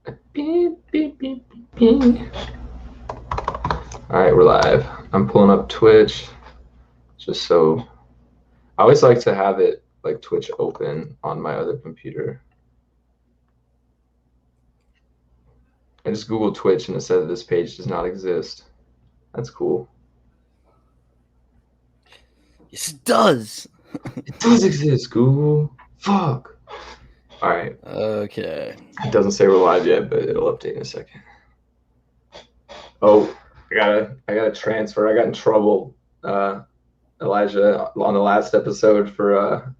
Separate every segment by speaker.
Speaker 1: Beep, beep, beep, beep, beep. All right, we're live. I'm pulling up Twitch just so I always like to have it like Twitch open on my other computer. I just Google Twitch and it said that this page does not exist. That's cool.
Speaker 2: Yes, it does.
Speaker 1: It does exist, Google. Fuck. All right.
Speaker 2: Okay.
Speaker 1: It doesn't say we're live yet, but it'll update in a second. Oh, I gotta transfer. I got in trouble, Elijah, on the last episode for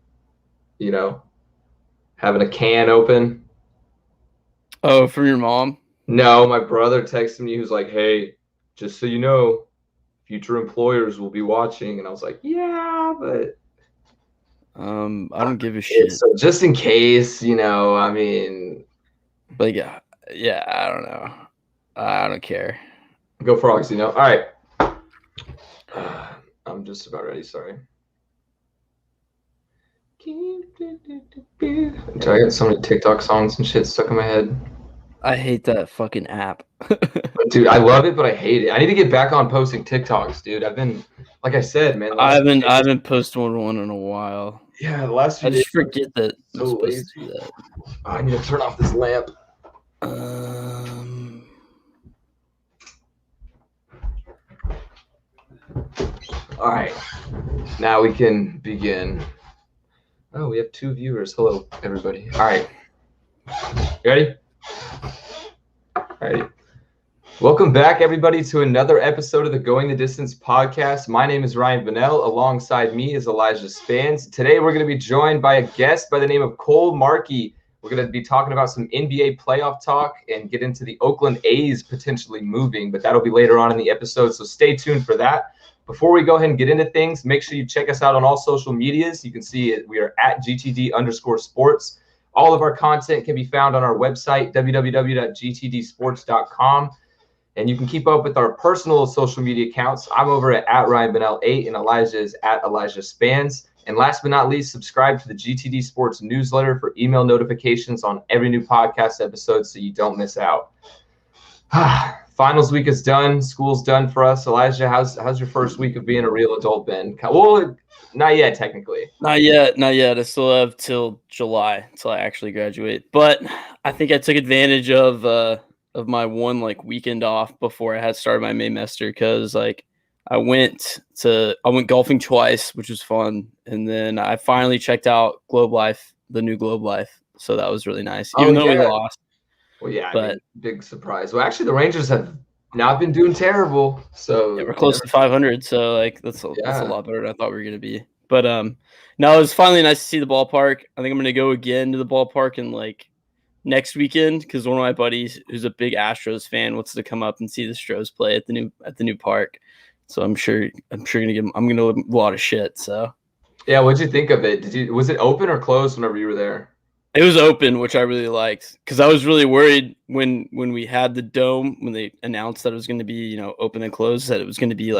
Speaker 1: having a can open.
Speaker 2: Oh, from your mom?
Speaker 1: No, my brother texted me. He was like, "Hey, just so you know, future employers will be watching." And I was like, "Yeah, but
Speaker 2: I don't give a shit.
Speaker 1: so just in case, I mean,
Speaker 2: Like, yeah, I don't know. I don't care.
Speaker 1: go frogs, All right. I'm just about ready. Sorry. I got so many TikTok songs and shit stuck in my head.
Speaker 2: I hate that fucking app.
Speaker 1: Dude, I love it, but I hate it. I need to get back on posting TikToks, dude. I've been, like I said, man.
Speaker 2: I haven't posted one in a while.
Speaker 1: Yeah, the last few
Speaker 2: I
Speaker 1: days.
Speaker 2: just forget that
Speaker 1: So
Speaker 2: I'm supposed
Speaker 1: lazy.
Speaker 2: to do that.
Speaker 1: Oh, I need to turn off this lamp. All right, now we can begin. Oh, we have 2 viewers. Hello, everybody. All right, you ready? All right. Welcome back, everybody, to another episode of the Going the Distance podcast. My name is Ryan Bonnell. Alongside me is Elijah Spans. Today, we're going to be joined by a guest by the name of Cole Markey. We're going to be talking about some NBA playoff talk and get into the Oakland A's potentially moving, but that'll be later on in the episode, so stay tuned for that. Before we go ahead and get into things, make sure you check us out on all social medias. You can see it. We are at GTD_sports. All of our content can be found on our website, www.gtdsports.com. And you can keep up with our personal social media accounts. I'm over at Ryan Bonnell8 and Elijah is at Elijah Spans. And last but not least, subscribe to the GTD Sports newsletter for email notifications on every new podcast episode so you don't miss out. Finals week is done. School's done for us. Elijah, how's your first week of being a real adult been? Well, not yet, technically.
Speaker 2: Not yet. I still have till July till I actually graduate. But I think I took advantage of my one weekend off before I had started my main semester because I went golfing twice, which was fun, and then I finally checked out Globe Life, the new Globe Life. So that was really nice, even though we lost.
Speaker 1: Well, yeah,
Speaker 2: but
Speaker 1: I mean, big surprise. Well, actually, the Rangers have not been doing terrible. So
Speaker 2: yeah, we're close to 500. So that's a lot better than I thought we were gonna be. But no, it was finally nice to see the ballpark. I think I'm gonna go again to the ballpark in next weekend because one of my buddies who's a big Astros fan wants to come up and see the Stros play at the new park. So I'm sure I'm gonna love a lot of shit. So
Speaker 1: yeah, what'd you think of it? Was it open or closed whenever you were there?
Speaker 2: It was open, which I really liked because I was really worried when we had the dome, when they announced that it was going to be open and closed, that it was going to be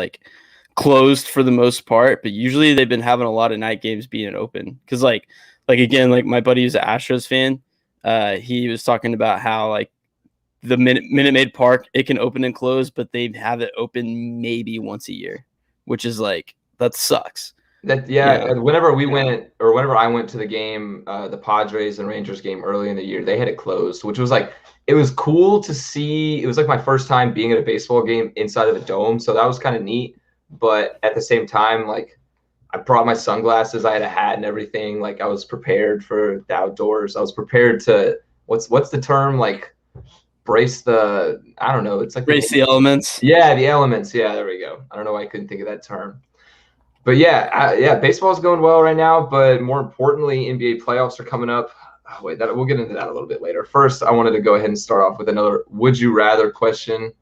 Speaker 2: closed for the most part. But usually they've been having a lot of night games being open because again, my buddy who's an Astros fan, he was talking about how the Minute Maid Park, it can open and close, but they have it open maybe once a year, which is that sucks.
Speaker 1: Whenever I went to the game, the Padres and Rangers game early in the year, they had it closed, which was it was cool to see. It was my first time being at a baseball game inside of a dome, so that was kind of neat. But at the same time, I brought my sunglasses, I had a hat and everything. I was prepared for the outdoors. I was prepared to what's the term, brace the, I don't know. It's
Speaker 2: brace the elements.
Speaker 1: Yeah, the elements. Yeah, there we go. I don't know why I couldn't think of that term. But yeah, baseball's going well right now. But more importantly, NBA playoffs are coming up. Oh, wait, we'll get into that a little bit later. First, I wanted to go ahead and start off with another would you rather question.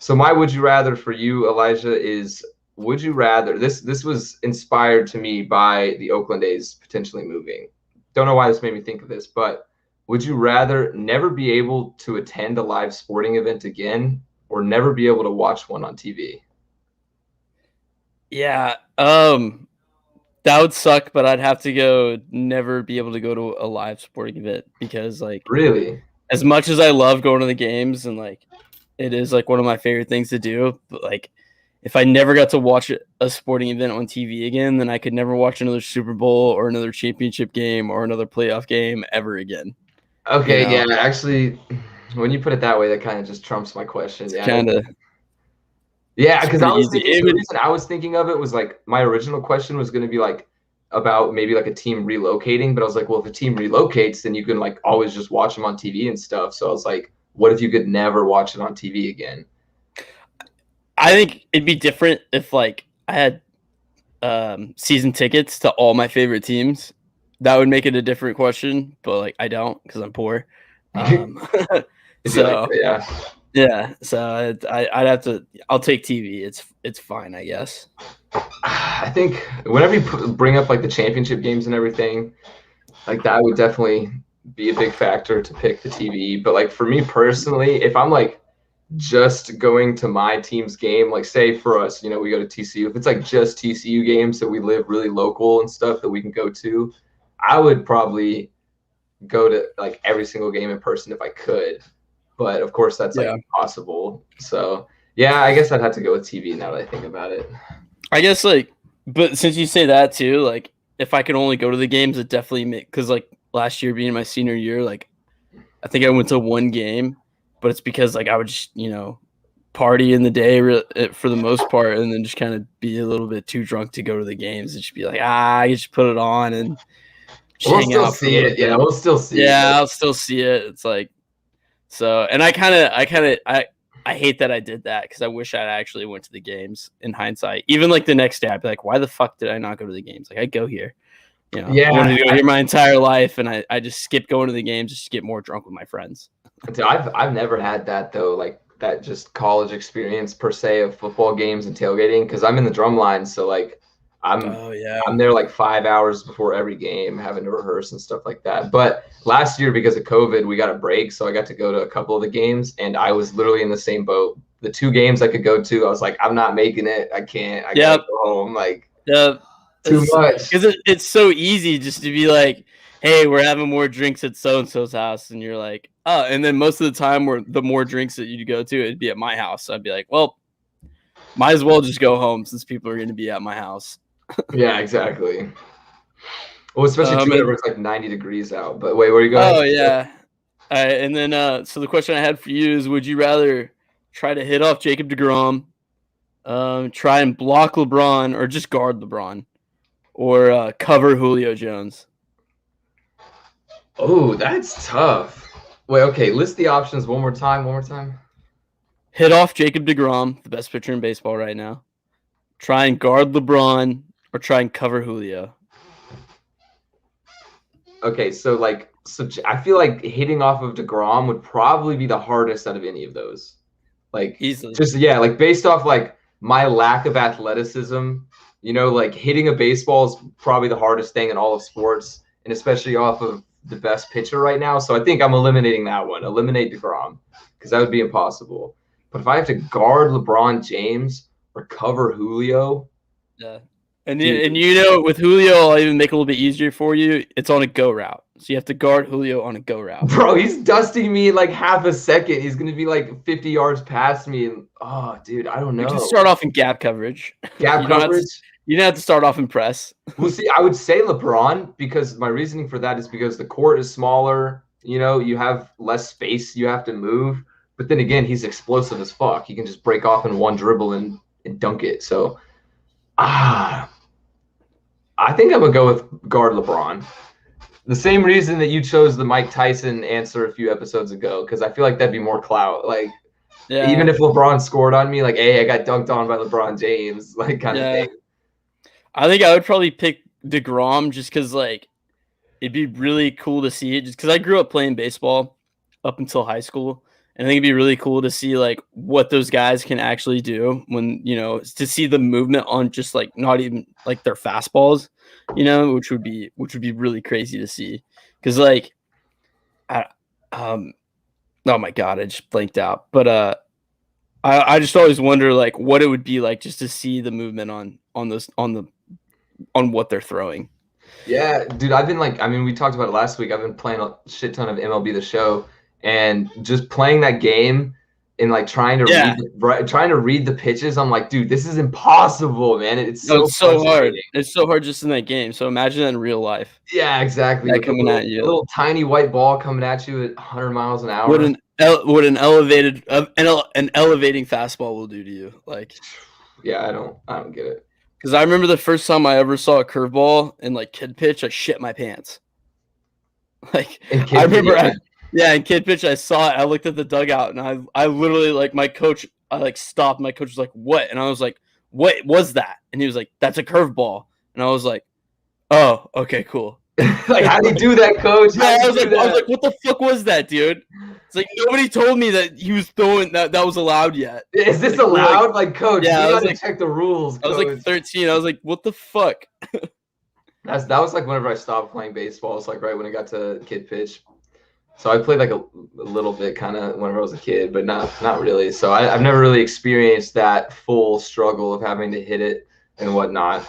Speaker 1: So my would you rather for you, Elijah, is would you rather, this was inspired to me by the Oakland A's potentially moving. Don't know why this made me think of this, but would you rather never be able to attend a live sporting event again or never be able to watch one on TV?
Speaker 2: Yeah, that would suck, but I'd have to go never be able to go to a live sporting event because
Speaker 1: Really?
Speaker 2: as much as I love going to the games and like it is like one of my favorite things to do, but like if I never got to watch a sporting event on TV again, then I could never watch another Super Bowl or another championship game or another playoff game ever again.
Speaker 1: Okay, yeah, actually, when you put it that way, that kind of just trumps my question.
Speaker 2: It's
Speaker 1: Yeah,
Speaker 2: kind of
Speaker 1: yeah, because I was
Speaker 2: easy.
Speaker 1: thinking the reason I was thinking of it was like my original question was going to be like about maybe like a team relocating, but I was like, well, if a team relocates, then you can like always just watch them on TV and stuff. So I was like, what if you could never watch it on TV again?
Speaker 2: I think it'd be different if like I had season tickets to all my favorite teams. That would make it a different question, but like I don't because I'm poor. So
Speaker 1: like,
Speaker 2: yeah, so I'd have to. I'll take TV. It's fine, I guess.
Speaker 1: I think whenever you bring up like the championship games and everything, like that would definitely be a big factor to pick the TV. But like for me personally, if I'm like just going to my team's game, like say for us, you know, we go to TCU. If it's like just TCU games that we live really local and stuff that we can go to, I would probably go to like every single game in person if I could. But of course, that's like impossible. So yeah, I guess I'd have to go with TV now that I think about it.
Speaker 2: I guess like, but since you say that too, like if I could only go to the games, it definitely make because like last year being my senior year, like I think I went to one game, but it's because like I would just party in the day for the most part, and then just kind of be a little bit too drunk to go to the games and just be like, I just put it on and
Speaker 1: we'll still see it. Yeah, we'll still see it.
Speaker 2: Yeah, I'll still see it. It's like. So, and I hate that I did that because I wish I actually went to the games in hindsight. Even like the next day, I'd be like, why the fuck did I not go to the games? Like I go here, I wanted to go here my entire life, and I just skipped going to the games just to get more drunk with my friends.
Speaker 1: Dude, I've never had that though, like that just college experience per se of football games and tailgating because I'm in the drum line, so like I'm there like 5 hours before every game having to rehearse and stuff like that. But last year because of COVID, we got a break, so I got to go to a couple of the games, and I was literally in the same boat. The 2 games I could go to, I was like, I'm not making it. I can't. I gotta go home. Like, too much.
Speaker 2: Because it's so easy just to be like, hey, we're having more drinks at so and so's house, and you're like, oh, and then most of the time, the more drinks that you go to, it'd be at my house. So I'd be like, well, might as well just go home since people are going to be at my house.
Speaker 1: Yeah, exactly. Well, especially whenever it's like 90 degrees out. But wait, where are you going?
Speaker 2: Oh, yeah. All right, and then so the question I had for you is, would you rather try to hit off Jacob deGrom, try and block LeBron, or just guard LeBron, or cover Julio Jones?
Speaker 1: Oh, that's tough. Wait, okay, list the options one more time.
Speaker 2: Hit off Jacob deGrom, the best pitcher in baseball right now. Try and guard LeBron, or try and cover Julio.
Speaker 1: Okay, so I feel like hitting off of DeGrom would probably be the hardest out of any of those. Like
Speaker 2: easily.
Speaker 1: Like based off like my lack of athleticism, like hitting a baseball is probably the hardest thing in all of sports, and especially off of the best pitcher right now. So I think I'm eliminating that one. Eliminate DeGrom, because that would be impossible. But if I have to guard LeBron James or cover Julio,
Speaker 2: yeah. And with Julio, I'll even make it a little bit easier for you. It's on a go route. So you have to guard Julio on a go route.
Speaker 1: Bro, he's dusting me in like half a second. He's going to be like 50 yards past me. And dude, I don't know.
Speaker 2: You just start off in gap coverage.
Speaker 1: Gap coverage?
Speaker 2: You don't have to start off in press.
Speaker 1: Well, see, I would say LeBron, because my reasoning for that is because the court is smaller. You have less space you have to move. But then again, he's explosive as fuck. He can just break off in one dribble and dunk it. So, I think I'm going to go with guard LeBron. The same reason that you chose the Mike Tyson answer a few episodes ago, because I feel like that'd be more clout. Like, even if LeBron scored on me, like, hey, I got dunked on by LeBron James, like, kind of thing. I
Speaker 2: think I would probably pick DeGrom just because, like, it'd be really cool to see it. Just because I grew up playing baseball up until high school. And I think it'd be really cool to see like what those guys can actually do when, to see the movement on just like not even like their fastballs, which would be really crazy to see. Cause like, oh my God, I just blanked out. But I just always wonder like what it would be like just to see the movement on what they're throwing.
Speaker 1: Yeah, dude, we talked about it last week. I've been playing a shit ton of MLB The Show. and just playing that game and like trying to read the pitches. I'm like, dude, this is impossible, man. It's so
Speaker 2: hard. It's so hard just in that game. So imagine that in real life.
Speaker 1: Yeah, exactly.
Speaker 2: That coming at you,
Speaker 1: a little tiny white ball coming at you at 100 miles an hour.
Speaker 2: What an elevating fastball will do to you. Like,
Speaker 1: yeah, I don't get it.
Speaker 2: Because I remember the first time I ever saw a curveball in like kid pitch, I shit my pants. Like, I remember, in kid pitch, I saw it. I looked at the dugout, and I literally, like, my coach, I like stopped. My coach was like, "What?" And I was like, "What was that?" And he was like, "That's a curveball." And I was like, "Oh, okay, cool."
Speaker 1: Like, how do you do that, coach?
Speaker 2: I was like, "What the fuck was that, dude?" It's like nobody told me that he was throwing that was allowed yet.
Speaker 1: Is this allowed? Like, coach,
Speaker 2: yeah,
Speaker 1: you gotta check the rules.
Speaker 2: I was like 13. I was like, "What the fuck?"
Speaker 1: That was like whenever I stopped playing baseball. It's like right when I got to kid pitch. So I played like a little bit kind of whenever I was a kid, but not really. So I've never really experienced that full struggle of having to hit it and whatnot.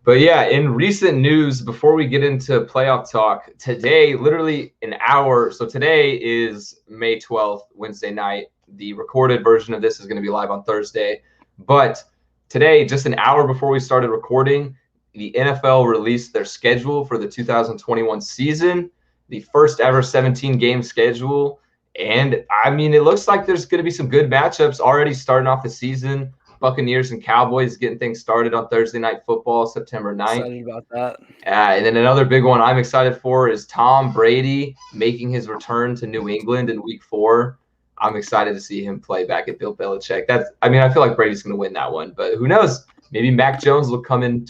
Speaker 1: But yeah, in recent news, before we get into playoff talk, today, literally an hour. So today is May 12th, Wednesday night. The recorded version of this is going to be live on Thursday. But today, just an hour before we started recording, the NFL released their schedule for the 2021 season, the first ever 17-game schedule. And I mean, it looks like there's going to be some good matchups already starting off the season. Buccaneers and Cowboys getting things started on Thursday Night Football, September 9th.
Speaker 2: Excited about that.
Speaker 1: And then another big one I'm excited for is Tom Brady making his return to New England in Week 4. I'm excited to see him play back at Bill Belichick. I feel like Brady's going to win that one, but who knows? Maybe Mac Jones will come in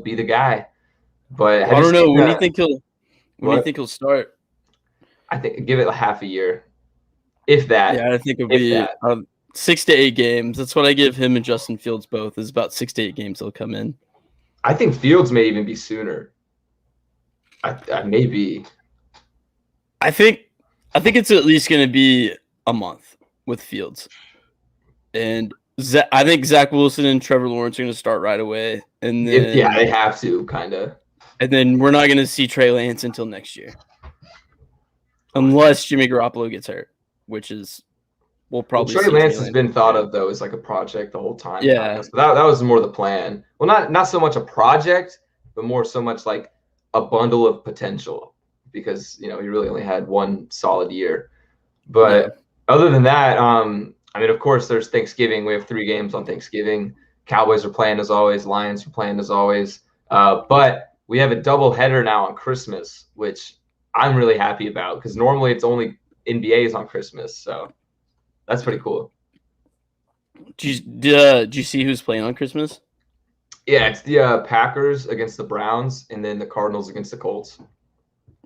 Speaker 1: be the guy. But
Speaker 2: I don't know. When do you think he'll start?
Speaker 1: I think give it half a year, if that.
Speaker 2: Yeah, I think it'll be 6 to 8 games. That's what I give him and Justin Fields both. Is about 6 to 8 games they'll come in.
Speaker 1: I think Fields may even be sooner. I may be.
Speaker 2: I think it's at least going to be a month with Fields, and I think Zach Wilson and Trevor Lawrence are going to start right away, and then
Speaker 1: they have to kind of.
Speaker 2: And then we're not going to see Trey Lance until next year, unless Jimmy Garoppolo gets hurt, which is we'll probably.
Speaker 1: Trey Lance has been thought of though as like a project the whole time.
Speaker 2: Yeah,
Speaker 1: so that was more the plan. Well, not so much a project, but more so much like a bundle of potential, because he really only had one solid year. But other than that, of course, there's Thanksgiving. We have 3 games on Thanksgiving. Cowboys are playing as always. Lions are playing as always. But we have a double header now on Christmas, which I'm really happy about because normally it's only NBAs on Christmas. So that's pretty cool.
Speaker 2: Did you see who's playing on Christmas?
Speaker 1: Yeah, it's the Packers against the Browns and then the Cardinals against the Colts.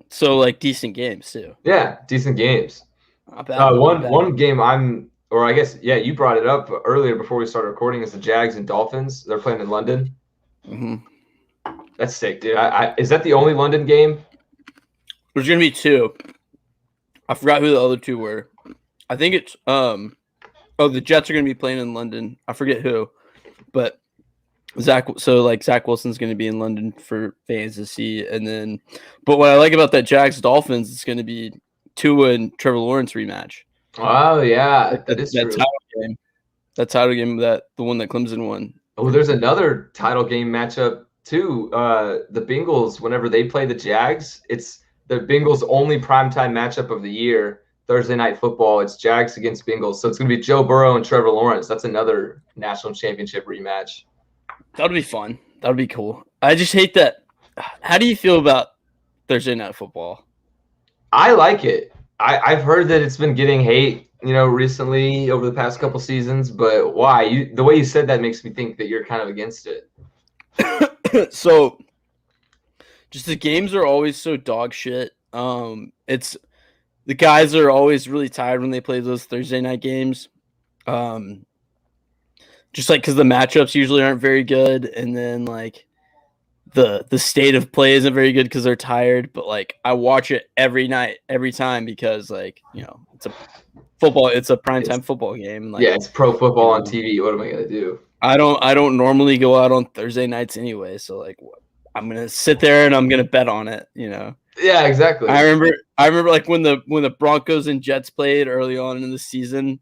Speaker 2: So like decent games too.
Speaker 1: Yeah, decent games.
Speaker 2: Not bad,
Speaker 1: one game you brought it up earlier before we started recording is the Jags and Dolphins. They're playing in London.
Speaker 2: Mm-hmm.
Speaker 1: That's sick, dude. Is that the only London game?
Speaker 2: There's gonna be 2. I forgot who the other 2 were. I think it's the Jets are gonna be playing in London. I forget who, but Zach Wilson's gonna be in London for fans to see, but what I like about that Jags Dolphins, it's gonna be Tua and Trevor Lawrence rematch.
Speaker 1: Oh yeah, that is true.
Speaker 2: That title game, the one that Clemson won.
Speaker 1: Oh, there's another title game matchup too. The Bengals, whenever they play the Jags, it's the Bengals' only primetime matchup of the year. Thursday Night Football. It's Jags against Bengals, so it's gonna be Joe Burrow and Trevor Lawrence. That's another national championship rematch.
Speaker 2: That would be fun. That would be cool. I just hate that. How do you feel about Thursday Night Football?
Speaker 1: I like it. I've heard that it's been getting hate, recently over the past couple seasons. But why? The way you said that makes me think that you're kind of against it.
Speaker 2: So, just the games are always so dog shit. It's the guys are always really tired when they play those Thursday night games. Just like because the matchups usually aren't very good, and then like the state of play isn't very good because they're tired. But like I watch it every night, every time because it's a primetime football game. Like,
Speaker 1: yeah, it's pro football on TV. What am I gonna do?
Speaker 2: I don't normally go out on Thursday nights anyway, so like I'm gonna sit there and I'm gonna bet on it.
Speaker 1: Yeah, exactly.
Speaker 2: I I remember like when the Broncos and Jets played early on in the season,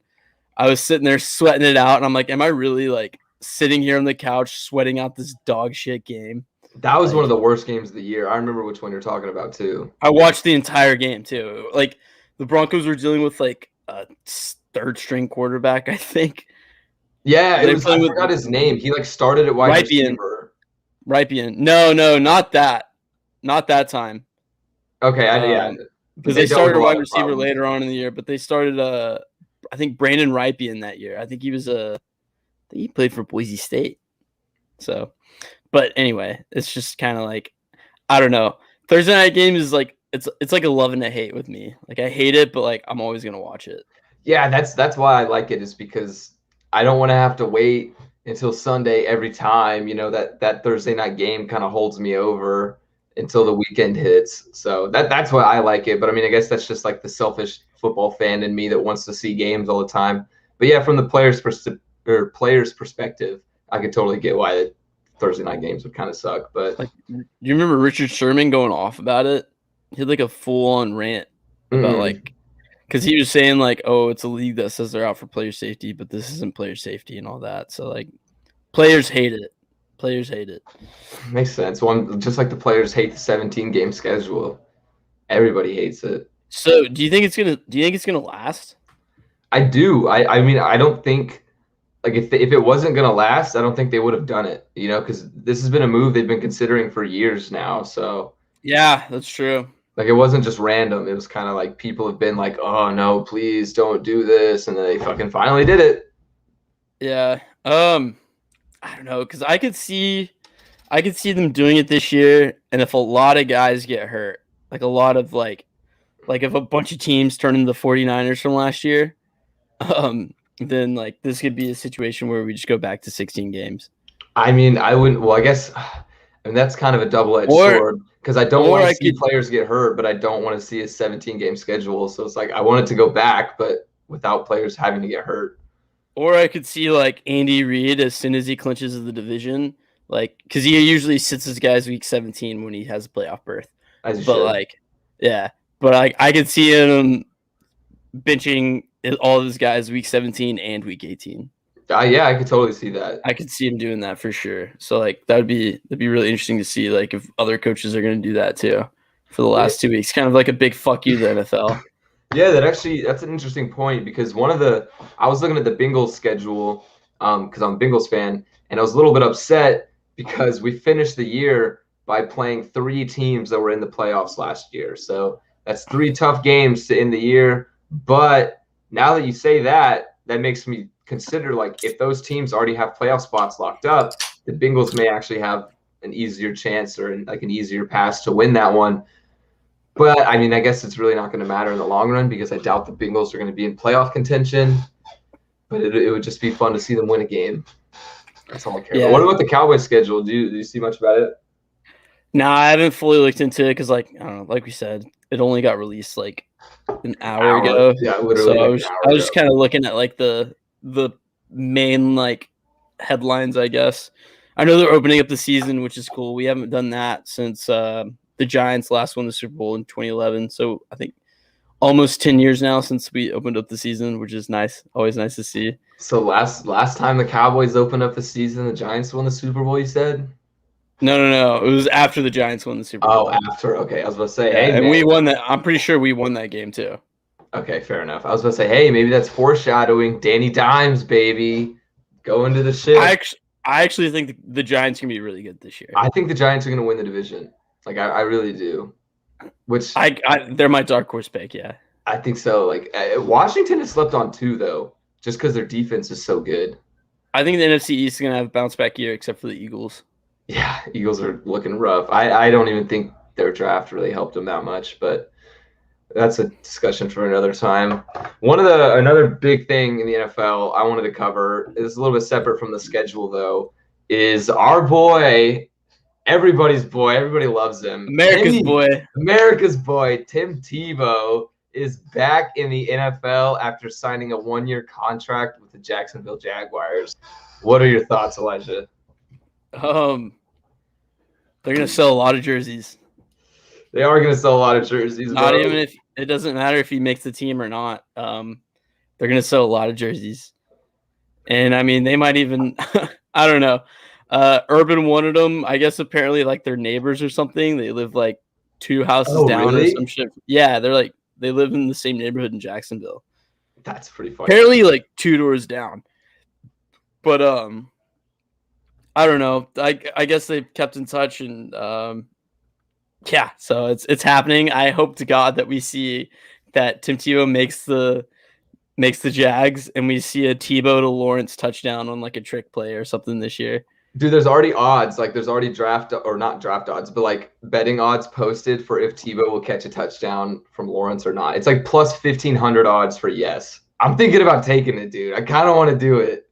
Speaker 2: I was sitting there sweating it out, and I'm like, am I really like sitting here on the couch sweating out this dog shit game?
Speaker 1: That was
Speaker 2: Like,
Speaker 1: one of the worst games of the year. I remember which one you're talking about too.
Speaker 2: I watched the entire game too. Like the Broncos were dealing with like a third string quarterback, I think.
Speaker 1: Yeah,
Speaker 2: They
Speaker 1: it was. I forgot his name. He like started at wide receiver.
Speaker 2: Rypien. No, not that. Not that time.
Speaker 1: Okay, yeah.
Speaker 2: Because they started a wide receiver later on in the year, but they started I think Brandon Rypien that year. I think he played for Boise State. So, but anyway, it's just kind of like, I don't know. Thursday night game is like it's like a love and a hate with me. Like I hate it, but like I'm always gonna watch it.
Speaker 1: Yeah, that's why I like it, is because I don't want to have to wait until Sunday every time. You know, that Thursday night game kind of holds me over until the weekend hits. So that's why I like it. But I mean, I guess that's just like the selfish football fan in me that wants to see games all the time. But yeah, from the player's perspective, I could totally get why the Thursday night games would kind of suck. But
Speaker 2: like, do you remember Richard Sherman going off about it? He had like a full-on rant about like, because he was saying like, oh, it's a league that says they're out for player safety, but this isn't player safety and all that. So like, players hate it. Players hate it.
Speaker 1: Makes sense. Well, just like the players hate the 17-game schedule, everybody hates it.
Speaker 2: So, do you think it's gonna last?
Speaker 1: I do. I mean, I don't think, like, if it wasn't gonna last, I don't think they would have done it. You know, because this has been a move they've been considering for years now. So
Speaker 2: yeah, that's true.
Speaker 1: Like, it wasn't just random. It was kind of like people have been like, oh no, please don't do this, and then they fucking finally did it.
Speaker 2: Yeah. I don't know, because I could see them doing it this year, and if a lot of guys get hurt, like a lot of like if a bunch of teams turn into the 49ers from last year, then like this could be a situation where we just go back to 16 games.
Speaker 1: I mean, I wouldn't. Well, I guess, that's kind of a double-edged sword, because I don't want to see players get hurt, but I don't want to see a 17-game schedule. So it's like I want it to go back, but without players having to get hurt.
Speaker 2: Or I could see like Andy Reid, as soon as he clinches the division, like, because he usually sits his guys week 17 when he has a playoff berth. But I could see him benching all of his guys week 17 and week 18.
Speaker 1: Yeah, I could totally see that.
Speaker 2: I could see him doing that for sure. So like that'd be really interesting to see, like, if other coaches are going to do that too for the last 2 weeks. Kind of like a big fuck you to the NFL.
Speaker 1: Yeah, that's an interesting point, because I was looking at the Bengals schedule, because I'm a Bengals fan, and I was a little bit upset because we finished the year by playing 3 teams that were in the playoffs last year. So that's 3 tough games to end the year. But now that you say that, that makes me consider, like, if those teams already have playoff spots locked up, the Bengals may actually have an easier chance, or like an easier pass to win that one. But I mean, I guess it's really not going to matter in the long run, because I doubt the Bengals are going to be in playoff contention. But it would just be fun to see them win a game. That's all I care about. What about the Cowboys schedule? Do you see much about it?
Speaker 2: No, I haven't fully looked into it, because, like, I don't know, like we said, it only got released like an hour ago.
Speaker 1: Yeah, literally.
Speaker 2: So I was just kind of looking at like the main like headlines, I guess. I know they're opening up the season, which is cool. We haven't done that since the Giants last won the Super Bowl in 2011. So I think almost 10 years now since we opened up the season, which is nice. Always nice to see.
Speaker 1: So last time the Cowboys opened up the season, the Giants won the Super Bowl, you said?
Speaker 2: No. It was after the Giants won the Super Bowl.
Speaker 1: Oh, after. Okay, I was about to say,
Speaker 2: hey, and we won that. I'm pretty sure we won that game too.
Speaker 1: Okay, fair enough. I was about to say, hey, maybe that's foreshadowing. Danny Dimes, baby, go into the ship.
Speaker 2: I actually think the Giants can be really good this year.
Speaker 1: I think the Giants are going to win the division. Like, I really do. Which
Speaker 2: they're my dark horse pick. Yeah,
Speaker 1: I think so. Like, Washington has slept on too, though, just because their defense is so good.
Speaker 2: I think the NFC East is going to have a bounce back year, except for the Eagles.
Speaker 1: Yeah, Eagles are looking rough. I don't even think their draft really helped them that much, but that's a discussion for another time. Another big thing in the NFL I wanted to cover is a little bit separate from the schedule, though, is our boy, everybody's boy, everybody loves him.
Speaker 2: America's
Speaker 1: boy, Tim Tebow is back in the NFL after signing a 1-year contract with the Jacksonville Jaguars. What are your thoughts, Elijah?
Speaker 2: They're gonna sell a lot of jerseys.
Speaker 1: They are gonna sell a lot of jerseys.
Speaker 2: Not even It doesn't matter if he makes the team or not. They're gonna sell a lot of jerseys, and I mean they might even I don't know. Urban wanted them. I guess apparently like their neighbors or something. They live like 2 houses
Speaker 1: Oh,
Speaker 2: down or
Speaker 1: really?
Speaker 2: some shit. Yeah, they live in the same neighborhood in Jacksonville.
Speaker 1: That's pretty funny.
Speaker 2: Apparently like 2 doors down. But I don't know. I guess they've kept in touch and yeah, so it's happening. I hope to God that we see that Tim Tebow makes the Jags and we see a Tebow to Lawrence touchdown on like a trick play or something this year.
Speaker 1: Dude, there's already odds. Like, there's already not draft odds, but like betting odds posted for if Tebow will catch a touchdown from Lawrence or not. It's like plus 1,500 odds for yes. I'm thinking about taking it, dude. I kind of want to do it.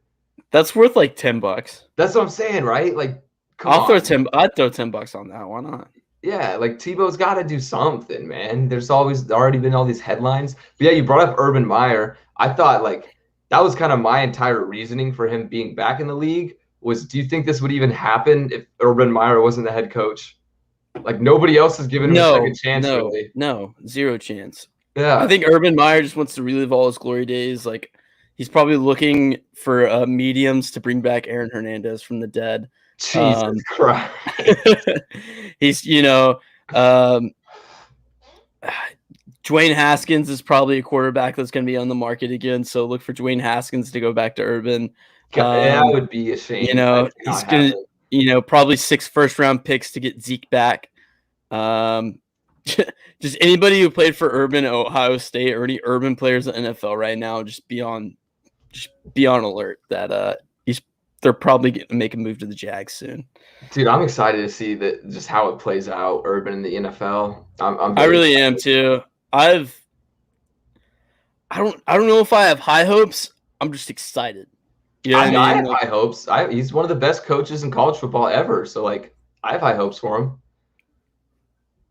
Speaker 2: That's worth like $10.
Speaker 1: That's what I'm saying, right? Like,
Speaker 2: I'd throw $10 on that. Why not?
Speaker 1: Yeah, like Tebow's got to do something, man. There's already been all these headlines. But yeah, you brought up Urban Meyer. I thought like that was kind of my entire reasoning for him being back in the league was, do you think this would even happen if Urban Meyer wasn't the head coach? Like nobody else has given him a second chance, really.
Speaker 2: No, zero chance.
Speaker 1: Yeah.
Speaker 2: I think Urban Meyer just wants to relive all his glory days. Like he's probably looking for mediums to bring back Aaron Hernandez from the dead.
Speaker 1: Jesus Christ.
Speaker 2: He's, Dwayne Haskins is probably a quarterback that's going to be on the market again. So look for Dwayne Haskins to go back to Urban.
Speaker 1: That would be a shame.
Speaker 2: He's going to, probably 6 first-round picks to get Zeke back. Just anybody who played for Urban at Ohio State or any Urban players in the NFL right now, just be on alert that they're probably going to make a move to the Jags soon.
Speaker 1: Dude, I'm excited to see that just how it plays out, Urban in the NFL.
Speaker 2: I really am too. I don't know if I have high hopes. I'm just excited.
Speaker 1: You know what I mean? I have high hopes. He's one of the best coaches in college football ever. So like, I have high hopes for him.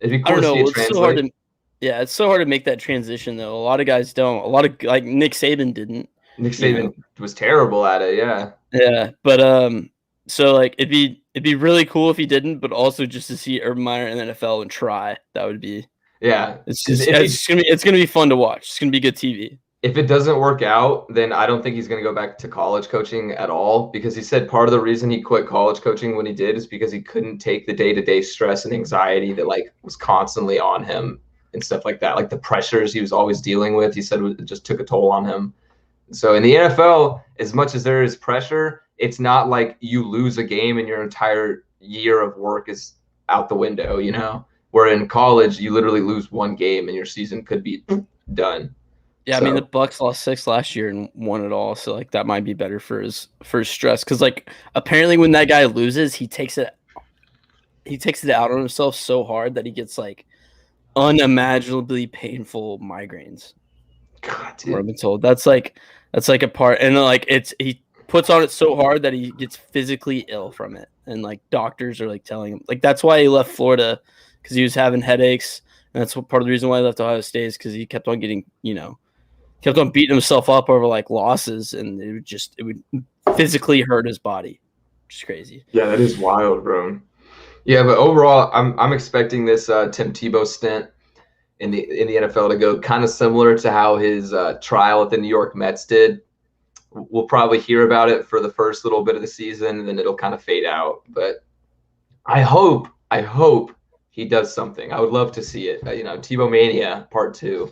Speaker 1: It'd be cool to see it translate.
Speaker 2: It's so hard to make that transition though. A lot of guys don't. A lot of like Nick Saban didn't.
Speaker 1: Nick Saban was terrible at it. Yeah.
Speaker 2: Yeah, but so like it'd be really cool if he didn't, but also just to see Urban Meyer in the NFL and try. That would be.
Speaker 1: Yeah,
Speaker 2: it's gonna be fun to watch. It's gonna be good TV.
Speaker 1: If it doesn't work out, then I don't think he's gonna go back to college coaching at all, because he said part of the reason he quit college coaching when he did is because he couldn't take the day-to-day stress and anxiety that like was constantly on him and stuff like that. Like the pressures he was always dealing with, he said it just took a toll on him. So in the NFL, as much as there is pressure, it's not like you lose a game and your entire year of work is out the window, Where in college, you literally lose one game and your season could be done.
Speaker 2: Yeah, I mean the Bucks lost 6 last year and won it all, so like that might be better for his stress. Because like apparently when that guy loses, he takes it out on himself so hard that he gets like unimaginably painful migraines.
Speaker 1: God, dude.
Speaker 2: I've been told that's like a part, and like he puts on it so hard that he gets physically ill from it, and like doctors are like telling him like that's why he left Florida, because he was having headaches, and that's part of the reason why he left Ohio State is because he kept on getting kept on beating himself up over like losses, and it would physically hurt his body. Just crazy.
Speaker 1: Yeah, that is wild, bro. Yeah, but overall, I'm expecting this Tim Tebow stint in the NFL to go kind of similar to how his trial at the New York Mets did. We'll probably hear about it for the first little bit of the season, and then it'll kind of fade out. But I hope he does something. I would love to see it. Tebow Mania Part 2.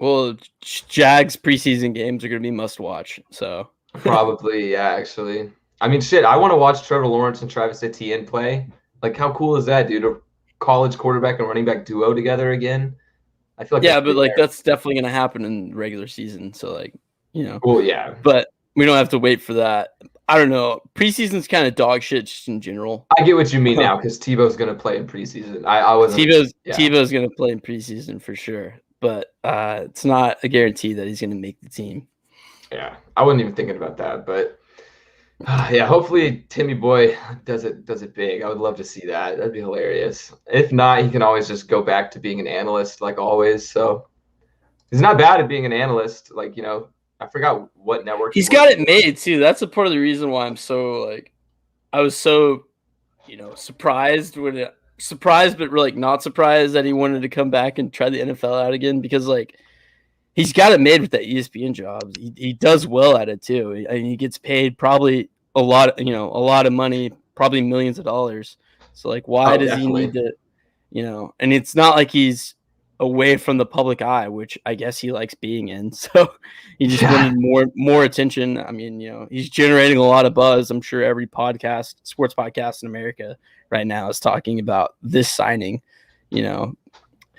Speaker 2: Well, Jags preseason games are going to be must watch. So
Speaker 1: probably, yeah. Actually, I mean, shit. I want to watch Trevor Lawrence and Travis Etienne play. Like, how cool is that, dude? A college quarterback and running back duo together again. I feel like
Speaker 2: but like that's definitely going to happen in regular season. So like,
Speaker 1: Well, yeah.
Speaker 2: But we don't have to wait for that. I don't know. Preseason's kind of dog shit just in general.
Speaker 1: I get what you mean now, because Tebow's going to play in preseason.
Speaker 2: Tebow's going to play in preseason for sure. But it's not a guarantee that he's going to make the team.
Speaker 1: Yeah, I wasn't even thinking about that, but yeah, hopefully Timmy Boy does it big. I would love to see that. That'd be hilarious. If not, he can always just go back to being an analyst like always. So he's not bad at being an analyst. Like, I forgot what network.
Speaker 2: He's got it made too. That's a part of the reason why I'm so like, I was so, surprised when surprised, but like not surprised that he wanted to come back and try the NFL out again because like he's got it made with that ESPN job. He does well at it too. I mean, he gets paid probably a lot of money, probably millions of dollars. So like, why does
Speaker 1: definitely.
Speaker 2: he need to, and it's not like he's away from the public eye, which I guess he likes being in. So he just wanted more attention. I mean, he's generating a lot of buzz. I'm sure every sports podcast in America right now is talking about this signing,
Speaker 1: Yeah,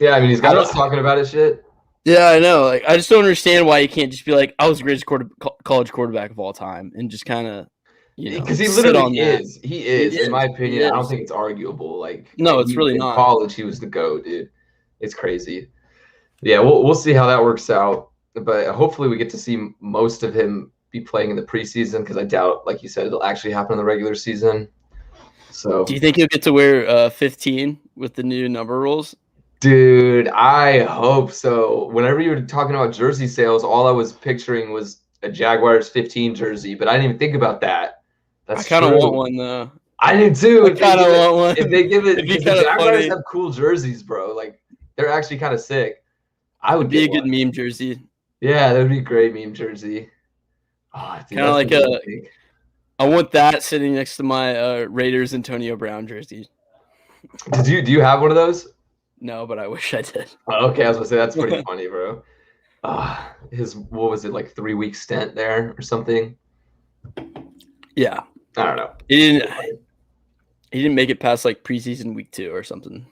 Speaker 1: I mean, he's got us talking about his shit.
Speaker 2: Yeah, I know. Like, I just don't understand why you can't just be like, I was the greatest college quarterback of all time and just kind of,
Speaker 1: because he literally is. He is, in my opinion. I don't think it's arguable. Like,
Speaker 2: no, it's really not.
Speaker 1: In college, he was the GOAT, dude. It's crazy. Yeah, we'll see how that works out. But hopefully we get to see most of him be playing in the preseason because I doubt, like you said, it'll actually happen in the regular season. So,
Speaker 2: do you think he'll get to wear 15 with the new number rules?
Speaker 1: Dude, I hope so. Whenever you were talking about jersey sales, all I was picturing was a Jaguars 15 jersey, but I didn't even think about that. That's
Speaker 2: I kind of want one though.
Speaker 1: I do too.
Speaker 2: I kind of want one.
Speaker 1: If they give it, the Jaguars have cool jerseys, bro. Like they're actually kind of sick. I would
Speaker 2: be a good meme jersey.
Speaker 1: Yeah, that would be a great meme jersey. Oh,
Speaker 2: kind of like I want that sitting next to my Raiders Antonio Brown jersey.
Speaker 1: Do you have one of those?
Speaker 2: No, but I wish I did.
Speaker 1: Okay, I was gonna say that's pretty funny, bro. What was it, like 3-week stint there or something?
Speaker 2: Yeah,
Speaker 1: I don't know.
Speaker 2: He didn't make it past like preseason week 2 or something.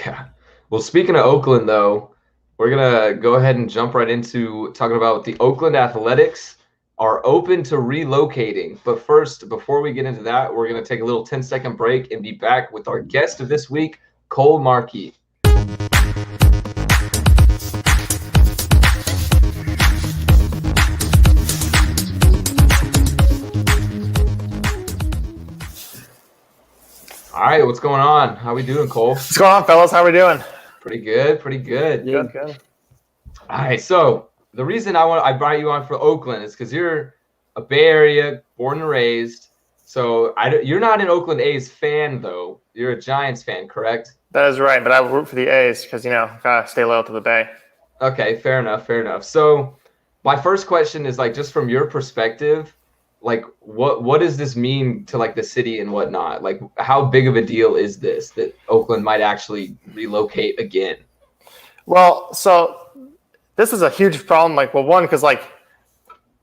Speaker 1: Yeah. Well, speaking of Oakland, though, we're gonna go ahead and jump right into talking about the Oakland Athletics are open to relocating. But first, before we get into that, we're gonna take a little 10-second break and be back with our guest of this week, Cole Markey. All right, what's going on? How we doing, Cole?
Speaker 3: What's going on, fellas? How we doing?
Speaker 1: Pretty good.
Speaker 3: Good.
Speaker 1: All right, so the reason I brought you on for Oakland is because you're a Bay Area, born and raised. So you're not an Oakland A's fan, though. You're a Giants fan, correct?
Speaker 3: That is right, but I root for the A's because, gotta stay loyal to the Bay.
Speaker 1: Okay, fair enough. So my first question is, like, just from your perspective, like, what does this mean to, like, the city and whatnot? Like, how big of a deal is this that Oakland might actually relocate again?
Speaker 3: Well, so this is a huge problem. Like, well, one, because, like,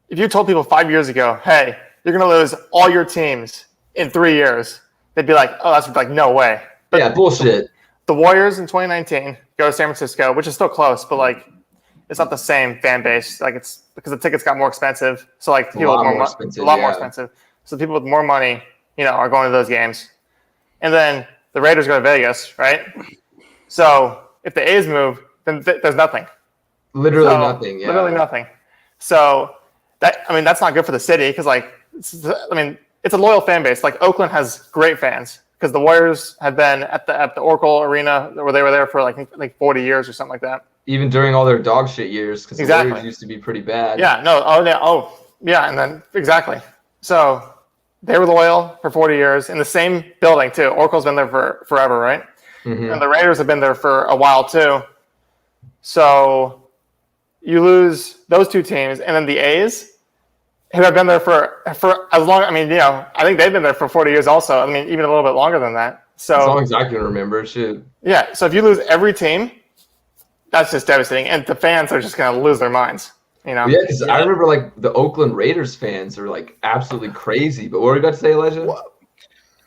Speaker 3: if you told people 5 years ago, hey, you're going to lose all your teams in 3 years, they'd be like, oh, that's like, no way. But
Speaker 1: yeah, bullshit.
Speaker 3: The Warriors in 2019 go to San Francisco, which is still close, but, like, it's not the same fan base. Like, it's because the tickets got more expensive. So, like, people with more expensive. So people with more money, are going to those games. And then the Raiders go to Vegas, right? So if the A's move, then there's nothing.
Speaker 1: Literally nothing. Yeah.
Speaker 3: Literally nothing. So that's not good for the city because, like, it's a loyal fan base. Like, Oakland has great fans because the Warriors have been at the Oracle Arena where they were there for like 40 years or something like that.
Speaker 1: Even during all their dog shit years, because the Warriors used to be pretty bad.
Speaker 3: Yeah, no, and then exactly. So they were loyal for 40 years in the same building too. Oracle's been there for forever, right? Mm-hmm. And the Raiders have been there for a while too. So you lose those two teams, and then the A's, who have been there for as long. I mean, I think they've been there for 40 years also. I mean, even a little bit longer than that. So
Speaker 1: as long as I can remember, shit.
Speaker 3: Yeah. So if you lose every team, that's just devastating, and the fans are just gonna lose their minds.
Speaker 1: Yeah, because I remember, like, the Oakland Raiders fans are, like, absolutely crazy. But what were you about to say, Elijah?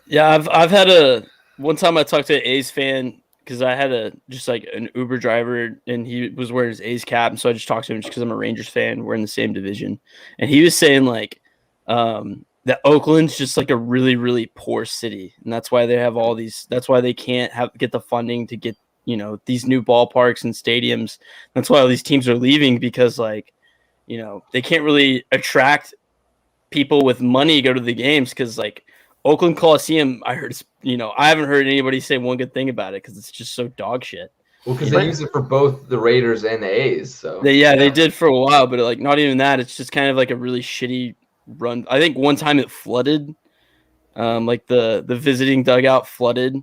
Speaker 2: Yeah, I've had one time I talked to an A's fan because I had an Uber driver and he was wearing his A's cap, and so I just talked to him just because I'm a Rangers fan. We're in the same division, and he was saying like that Oakland's just like a really, really poor city, and that's why they have all these. That's why they can't get the funding to get these new ballparks and stadiums. That's why all these teams are leaving because they can't really attract people with money to go to the games because like Oakland Coliseum, I heard, I haven't heard anybody say one good thing about it because it's just so dog shit.
Speaker 1: Well, because they use it for both the Raiders and the A's. So
Speaker 2: they did for a while, but like not even that. It's just kind of like a really shitty run. I think one time it flooded, like the visiting dugout flooded,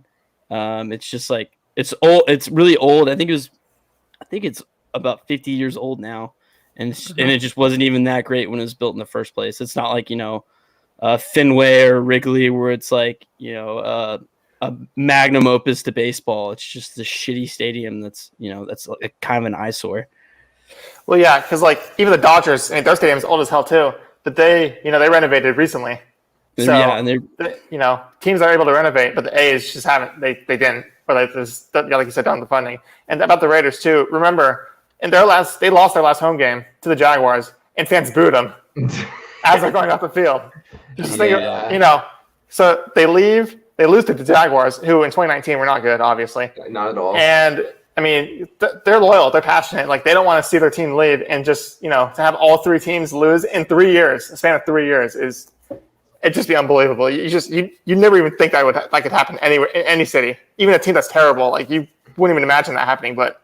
Speaker 2: It's just like it's old. It's really old. I think it's about 50 years old now, and it just wasn't even that great when it was built in the first place. It's not like Fenway or Wrigley where it's like a magnum opus to baseball. It's just the shitty stadium that's like kind of an eyesore.
Speaker 3: Well, yeah, because like even the Dodgers, their stadium's old as hell too, but they renovated recently. So
Speaker 2: yeah, and
Speaker 3: teams are able to renovate, but the A's just haven't. They didn't, or like you said, down the funding. And about the Raiders too. Remember, they lost their last home game to the Jaguars, and fans booed them as they're going off the field. Just think, so they lose to the Jaguars, who in 2019 were not good, obviously.
Speaker 1: Not at all.
Speaker 3: And I mean, they're loyal, they're passionate. Like they don't want to see their team leave, and just to have all three teams lose in 3 years, a span of 3 years, it'd just be unbelievable. You never even think that could happen anywhere in any city, even a team that's terrible. Like you wouldn't even imagine that happening. But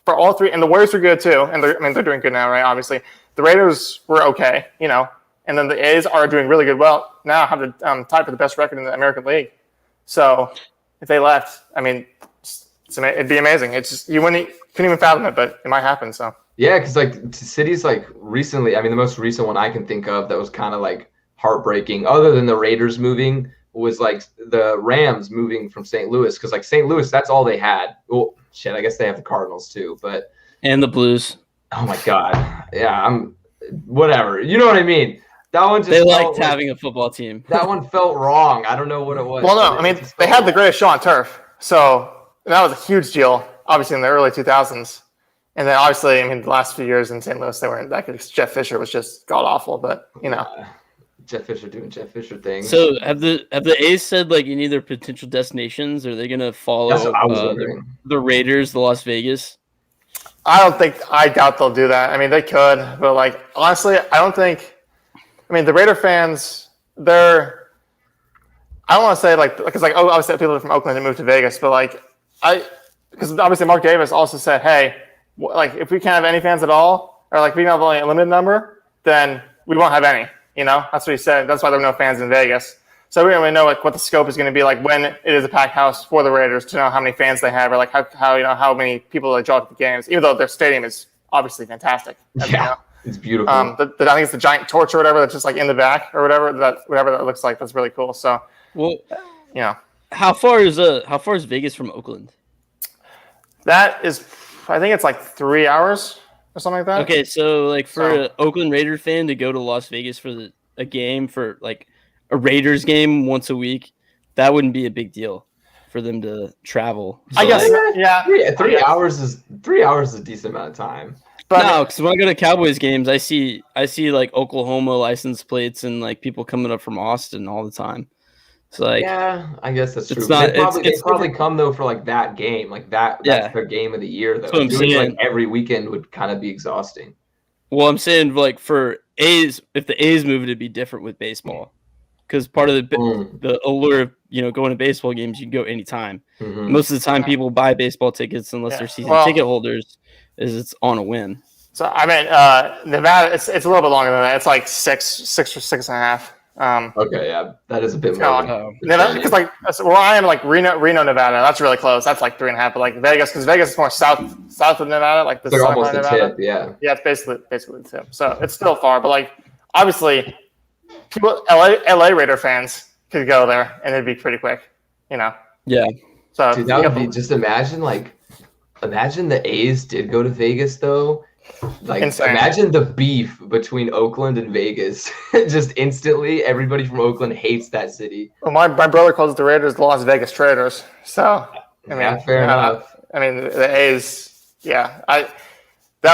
Speaker 3: for all three, and the Warriors are good too, and they're doing good now, right? Obviously, the Raiders were okay, and then the A's are doing really good. Well, now have the tied for the best record in the American League. So if they left, I mean, it'd be amazing. It's just couldn't even fathom it, but it might happen. So
Speaker 1: yeah, because like cities like recently, I mean, the most recent one I can think of that was kind of like heartbreaking, other than the Raiders moving, was like the Rams moving from St. Louis, because like St. Louis, that's all they had. Well, shit, I guess they have the Cardinals too,
Speaker 2: and the Blues.
Speaker 1: Oh my god, yeah, whatever. You know what I mean? That one just
Speaker 2: they liked having a football team.
Speaker 1: That one felt wrong. I don't know what it was.
Speaker 3: Well, no, I mean they had the greatest show on turf, so that was a huge deal. Obviously in the early 2000s, and then obviously, I mean, the last few years in St. Louis, they weren't that good. Jeff Fisher was just god awful, but
Speaker 1: Jeff Fisher doing Jeff Fisher things.
Speaker 2: So have the A's said like any of their potential destinations? Are they going to follow the Raiders, the Las Vegas?
Speaker 3: I doubt they'll do that. I mean, they could, but like honestly, I don't think. I mean, the Raider fans, I don't want to say like because like obviously people from Oakland that moved to Vegas, but because obviously Mark Davis also said, hey, like if we can't have any fans at all, or like if we have only a limited number, then we won't have any. That's what he said. That's why there were no fans in Vegas. So we don't really know like what the scope is going to be like when it is a packed house for the Raiders, to know how many fans they have, or like how many people they draw to the games. Even though their stadium is obviously fantastic.
Speaker 1: Yeah, it's beautiful.
Speaker 3: I think it's the giant torch or whatever that's just like in the back or whatever that looks like. That's really cool. So
Speaker 2: how far is Vegas from Oakland?
Speaker 3: That is, I think it's like 3 hours or something like that.
Speaker 2: Okay, so like for an Oakland Raider fan to go to Las Vegas for a game, for like a Raiders game once a week, that wouldn't be a big deal for them to travel. So
Speaker 3: I guess,
Speaker 1: yeah. 3 hours is a decent amount of time.
Speaker 2: But no, because when I go to Cowboys games, I see like Oklahoma license plates and like people coming up from Austin all the time. So like,
Speaker 1: yeah, I guess that's true.
Speaker 2: Not,
Speaker 1: they probably come though for like that game, like that's their game of the year though. Doing like every weekend would kind of be exhausting.
Speaker 2: Well, I'm saying like for A's, if the A's move, it'd be different with baseball, because part of the allure of going to baseball games, you can go anytime. Mm-hmm. Most of the time, people buy baseball tickets unless they're season ticket holders. It's on a win. So I mean,
Speaker 3: Nevada, it's a little bit longer than that. It's like six or 6.5.
Speaker 1: Okay, yeah, that is a bit more.
Speaker 3: Because like where I am, like Reno, Nevada, that's really close. That's like 3.5. But like because Vegas is more south of Nevada, like the
Speaker 1: it's like
Speaker 3: south
Speaker 1: almost
Speaker 3: of
Speaker 1: the
Speaker 3: Nevada.
Speaker 1: tip, yeah.
Speaker 3: Yeah, it's basically the tip. So it's still far, but like obviously, LA Raider fans could go there and it'd be pretty quick,
Speaker 2: Yeah.
Speaker 3: So
Speaker 1: dude, that would be just imagine the A's did go to Vegas though. Like insane. Imagine the beef between Oakland and Vegas. Just instantly, everybody from Oakland hates that city.
Speaker 3: Well, my brother calls the Raiders the Las Vegas Traders. So I mean,
Speaker 1: fair enough.
Speaker 3: I mean, the A's, that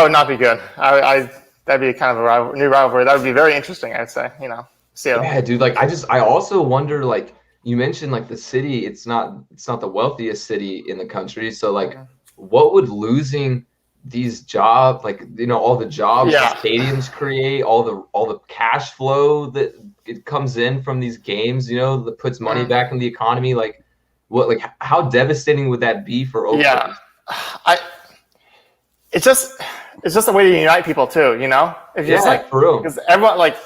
Speaker 3: would not be good. That'd be kind of a new rivalry. That would be very interesting, I'd say.
Speaker 1: Yeah, dude. Like I also wonder, like you mentioned, like the city. It's not the wealthiest city in the country. So like, what would losing these jobs, like all the jobs the stadiums create, all the cash flow that it comes in from these games, that puts money back in the economy, like how devastating would that be for Oakland?
Speaker 3: Yeah, it's just a way to unite people too, If you
Speaker 1: for real.
Speaker 3: Because everyone, like,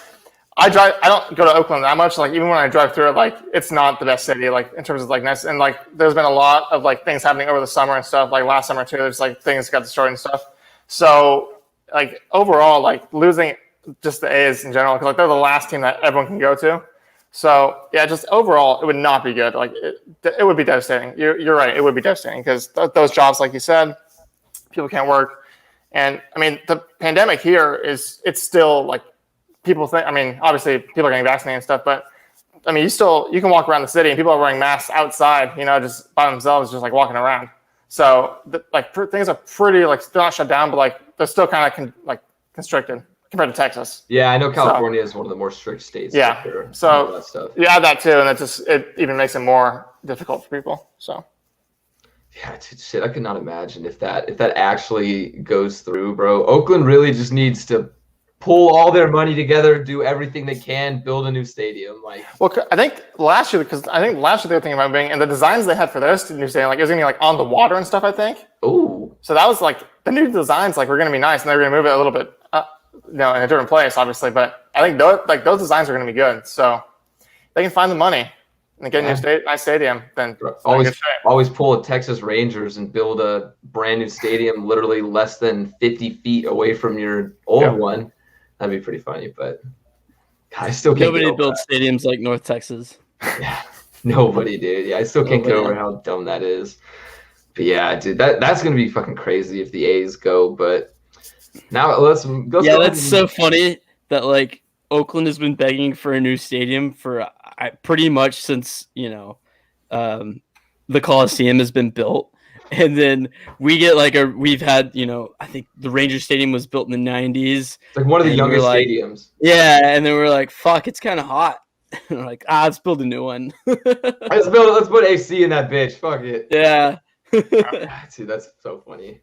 Speaker 3: I don't go to Oakland that much. Like even when I drive through it, like it's not the best city. Like in terms of like nice and like there's been a lot of like things happening over the summer and stuff. Like last summer too, there's like things got destroyed and stuff. So like overall, like losing just the A's in general, because like they're the last team that everyone can go to. So yeah, just overall, it would not be good. Like it would be devastating. You're right. It would be devastating because those jobs, like you said, people can't work. And I mean, the pandemic here it's still like people think. I mean, obviously people are getting vaccinated and stuff, but I mean, you can walk around the city and people are wearing masks outside, just by themselves, just like walking around. So things are pretty like they're not shut down, but like they're still kind of constricted compared to Texas.
Speaker 1: Yeah, I know California is one of the more strict states.
Speaker 3: Yeah. So that stuff. You add that too, and it even makes it more difficult for people. So.
Speaker 1: Yeah, shit. I could not imagine if that actually goes through, bro. Oakland really just needs to pull all their money together, do everything they can, build a new stadium.
Speaker 3: Well, I think last year they were thinking about being, and the designs they had for their new stadium, like it was gonna be like on the water and stuff. I think.
Speaker 1: Oh.
Speaker 3: So that was like the new designs, like were gonna be nice, and they were gonna move it a little bit. In a different place, obviously, but I think those designs are going to be good. So they can find the money and get a nice stadium. Then
Speaker 1: always pull a Texas Rangers and build a brand new stadium, literally less than 50 feet away from your old one. That'd be pretty funny, but God, I still can't.
Speaker 2: Nobody builds stadiums like North Texas.
Speaker 1: Yeah, nobody, dude. Yeah, I still can't get over how dumb that is. But yeah, dude, that's going to be fucking crazy if the A's go, but. Now let's go.
Speaker 2: Yeah, that's so funny that like Oakland has been begging for a new stadium for pretty much since the Coliseum has been built, and then we get we've had I think the Rangers Stadium was built in the 90s.
Speaker 1: It's like one of the youngest stadiums.
Speaker 2: Yeah, and then we're like, fuck, it's kind of hot. And we're like, let's build a new one.
Speaker 1: Let's put AC in that bitch. Fuck it.
Speaker 2: Yeah.
Speaker 1: Dude, that's so funny.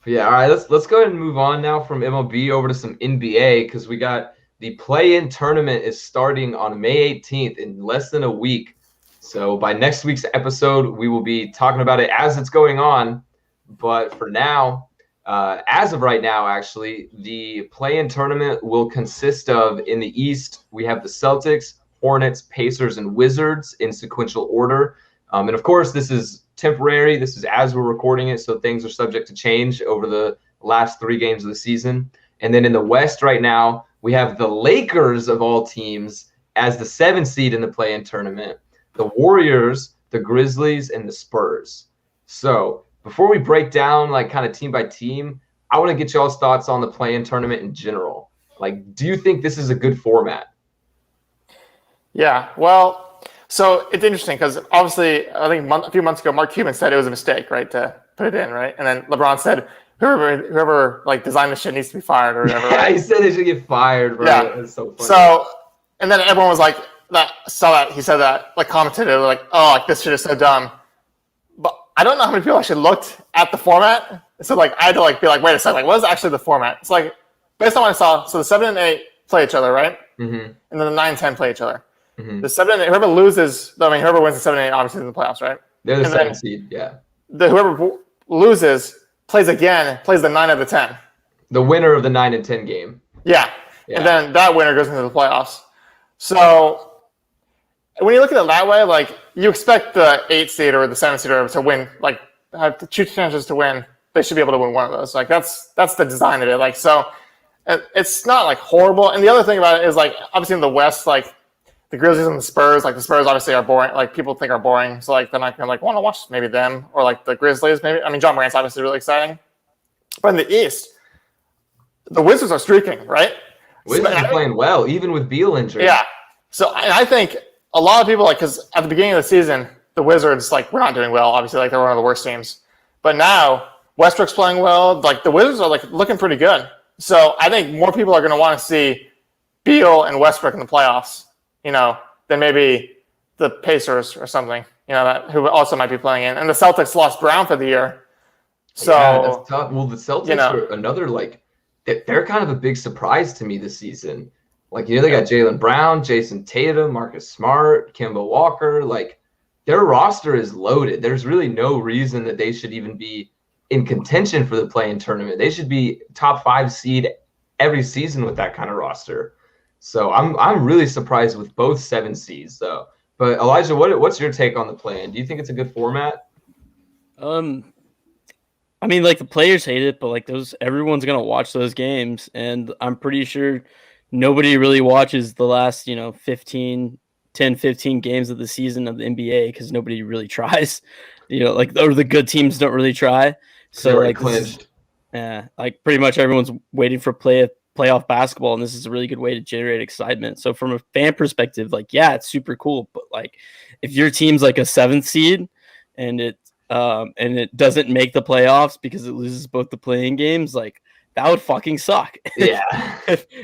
Speaker 1: Yeah, all right, let's go ahead and move on now from MLB over to some NBA because we got the play-in tournament is starting on May 18th in less than a week. So by next week's episode, we will be talking about it as it's going on. But for now, as of right now, actually, the play-in tournament will consist of, in the East, we have the Celtics, Hornets, Pacers, and Wizards in sequential order. And of course, this is temporary. This is as we're recording it, so things are subject to change over the last 3 games of the season. And then in the West right now, we have the Lakers of all teams as the 7th seed in the play-in tournament, the Warriors, the Grizzlies, and the Spurs. So before we break down kind of team by team, I want to get y'all's thoughts on the play-in tournament in general. Do you think this is a good format?
Speaker 3: Yeah, well, so it's interesting because obviously I think a few months ago, Mark Cuban said it was a mistake, right, to put it in, right? And then LeBron said, whoever designed this shit needs to be fired or whatever.
Speaker 1: Yeah,
Speaker 3: right?
Speaker 1: He said they should get fired, bro.
Speaker 3: Yeah.
Speaker 1: That's so funny.
Speaker 3: So, and then everyone was like, he said that, commented, this shit is so dumb. But I don't know how many people actually looked at the format. So, I had to, be like, wait a second, what is actually the format? It's based on what I saw, so the 7 and 8 play each other, right? Mm-hmm. And then the 9 and 10 play each other. Mm-hmm. The 7 and 8, whoever loses, whoever wins the 7 and 8 obviously is in the playoffs, right?
Speaker 1: They're the 7th seed, yeah.
Speaker 3: Whoever loses plays the 9 out of the 10.
Speaker 1: The winner of the 9 and 10 game.
Speaker 3: Yeah. And then that winner goes into the playoffs. So when you look at it that way, you expect the 8 seed or the 7 seed to win, have the 2 chances to win. They should be able to win one of those. That's the design of it. So it's not horrible. And the other thing about it is obviously in the West, the Grizzlies and the Spurs, the Spurs obviously are boring. People think are boring, so they're not gonna want to watch maybe them or the Grizzlies. Maybe John Morant's obviously really exciting, but in the East, the Wizards are streaking, right?
Speaker 1: Wizards are playing well, even with Beal injured.
Speaker 3: Yeah. So I think a lot of people because at the beginning of the season, the Wizards we're not doing well. Obviously, they're one of the worst teams, but now Westbrook's playing well. The Wizards are looking pretty good. So I think more people are going to want to see Beal and Westbrook in the playoffs. Than maybe the Pacers or something, who also might be playing in. And the Celtics lost Brown for the year. So
Speaker 1: yeah, that's tough. Well, the Celtics are another, they're kind of a big surprise to me this season. They got Jaylen Brown, Jason Tatum, Marcus Smart, Kemba Walker. Their roster is loaded. There's really no reason that they should even be in contention for the play-in tournament. They should be top 5 seed every season with that kind of roster. So I'm really surprised with both 7 seeds though. But Elijah, what's your take on the play-in? Do you think it's a good format?
Speaker 2: I mean, like the players hate it, but like everyone's gonna watch those games, and I'm pretty sure nobody really watches the last 15 games of the season of the NBA because nobody really tries. Like or the good teams don't really try. So like
Speaker 1: clinched.
Speaker 2: Like pretty much everyone's waiting for playoff basketball, and this is a really good way to generate excitement. So from a fan perspective, like it's super cool. But like if your team's like a 7th seed and it doesn't make the playoffs because it loses both the playing games, like that would fucking suck.
Speaker 1: Yeah.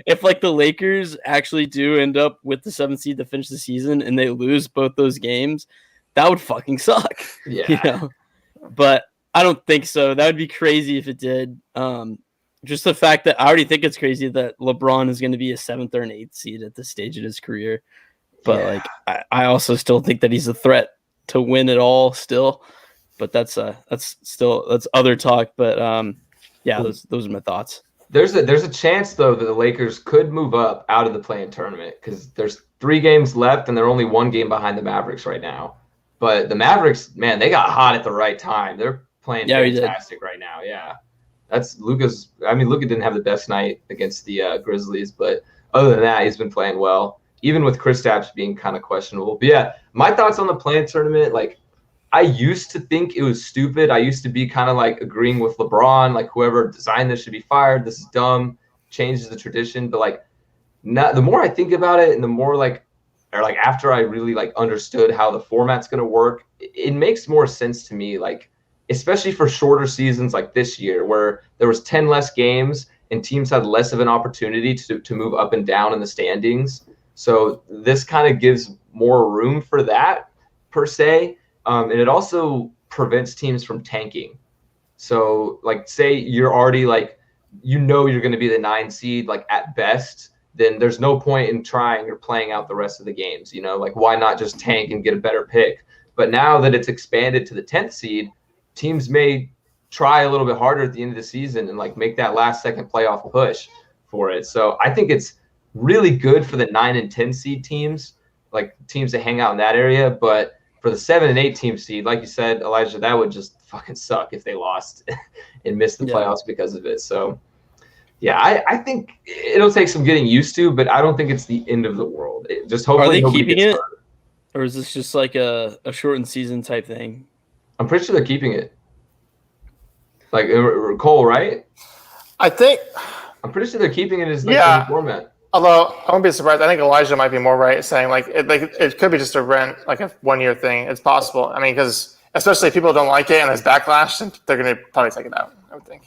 Speaker 2: if like the Lakers actually do end up with the 7th seed to finish the season and they lose both those games, that would fucking suck.
Speaker 1: Yeah.
Speaker 2: But I don't think so. That would be crazy if it did. Just the fact that I already think it's crazy that LeBron is going to be a 7th or an 8th seed at this stage of his career. But like, I also still think that he's a threat to win it all still. But that's other talk. But those are my thoughts.
Speaker 1: There's a chance though that the Lakers could move up out of the play-in tournament because there's 3 games left and they're only 1 game behind the Mavericks right now. But the Mavericks, man, they got hot at the right time. They're playing fantastic right now. Yeah, that's Luka's. I mean, Luka didn't have the best night against the Grizzlies, but other than that, he's been playing well, even with Kristaps being kind of questionable. But yeah, my thoughts on the play-in tournament, like. I used to think it was stupid. I used to be kind of like agreeing with LeBron, like whoever designed this should be fired. This is dumb, changes the tradition. But like, the more I think about it, and the more after I really like understood how the format's gonna work, it makes more sense to me. Like, especially for shorter seasons like this year, where there was 10 less games and teams had less of an opportunity to move up and down in the standings. So this kind of gives more room for that per se. And it also prevents teams from tanking. So, like, say you're already like, you're going to be the 9 seed, like at best, then there's no point in trying or playing out the rest of the games. Like why not just tank and get a better pick? But now that it's expanded to the 10th seed, teams may try a little bit harder at the end of the season and like make that last second playoff push for it. So I think it's really good for the 9 and 10 seed teams, like teams that hang out in that area, but for the 7 and 8 team seed, like you said, Elijah, that would just fucking suck if they lost and missed the playoffs because of it. So, yeah, I think it'll take some getting used to, but I don't think it's the end of the world. Just hopefully
Speaker 2: are they keeping it, or is this just like a shortened season type thing?
Speaker 1: I'm pretty sure they're keeping it. Like Cole, right?
Speaker 3: I'm
Speaker 1: pretty sure they're keeping it as the format.
Speaker 3: Although I won't be surprised, I think Elijah might be more right, saying it could be just a 1-year thing. It's possible. I mean, because especially if people don't like it and there's backlash, they're going to probably take it out. I would think.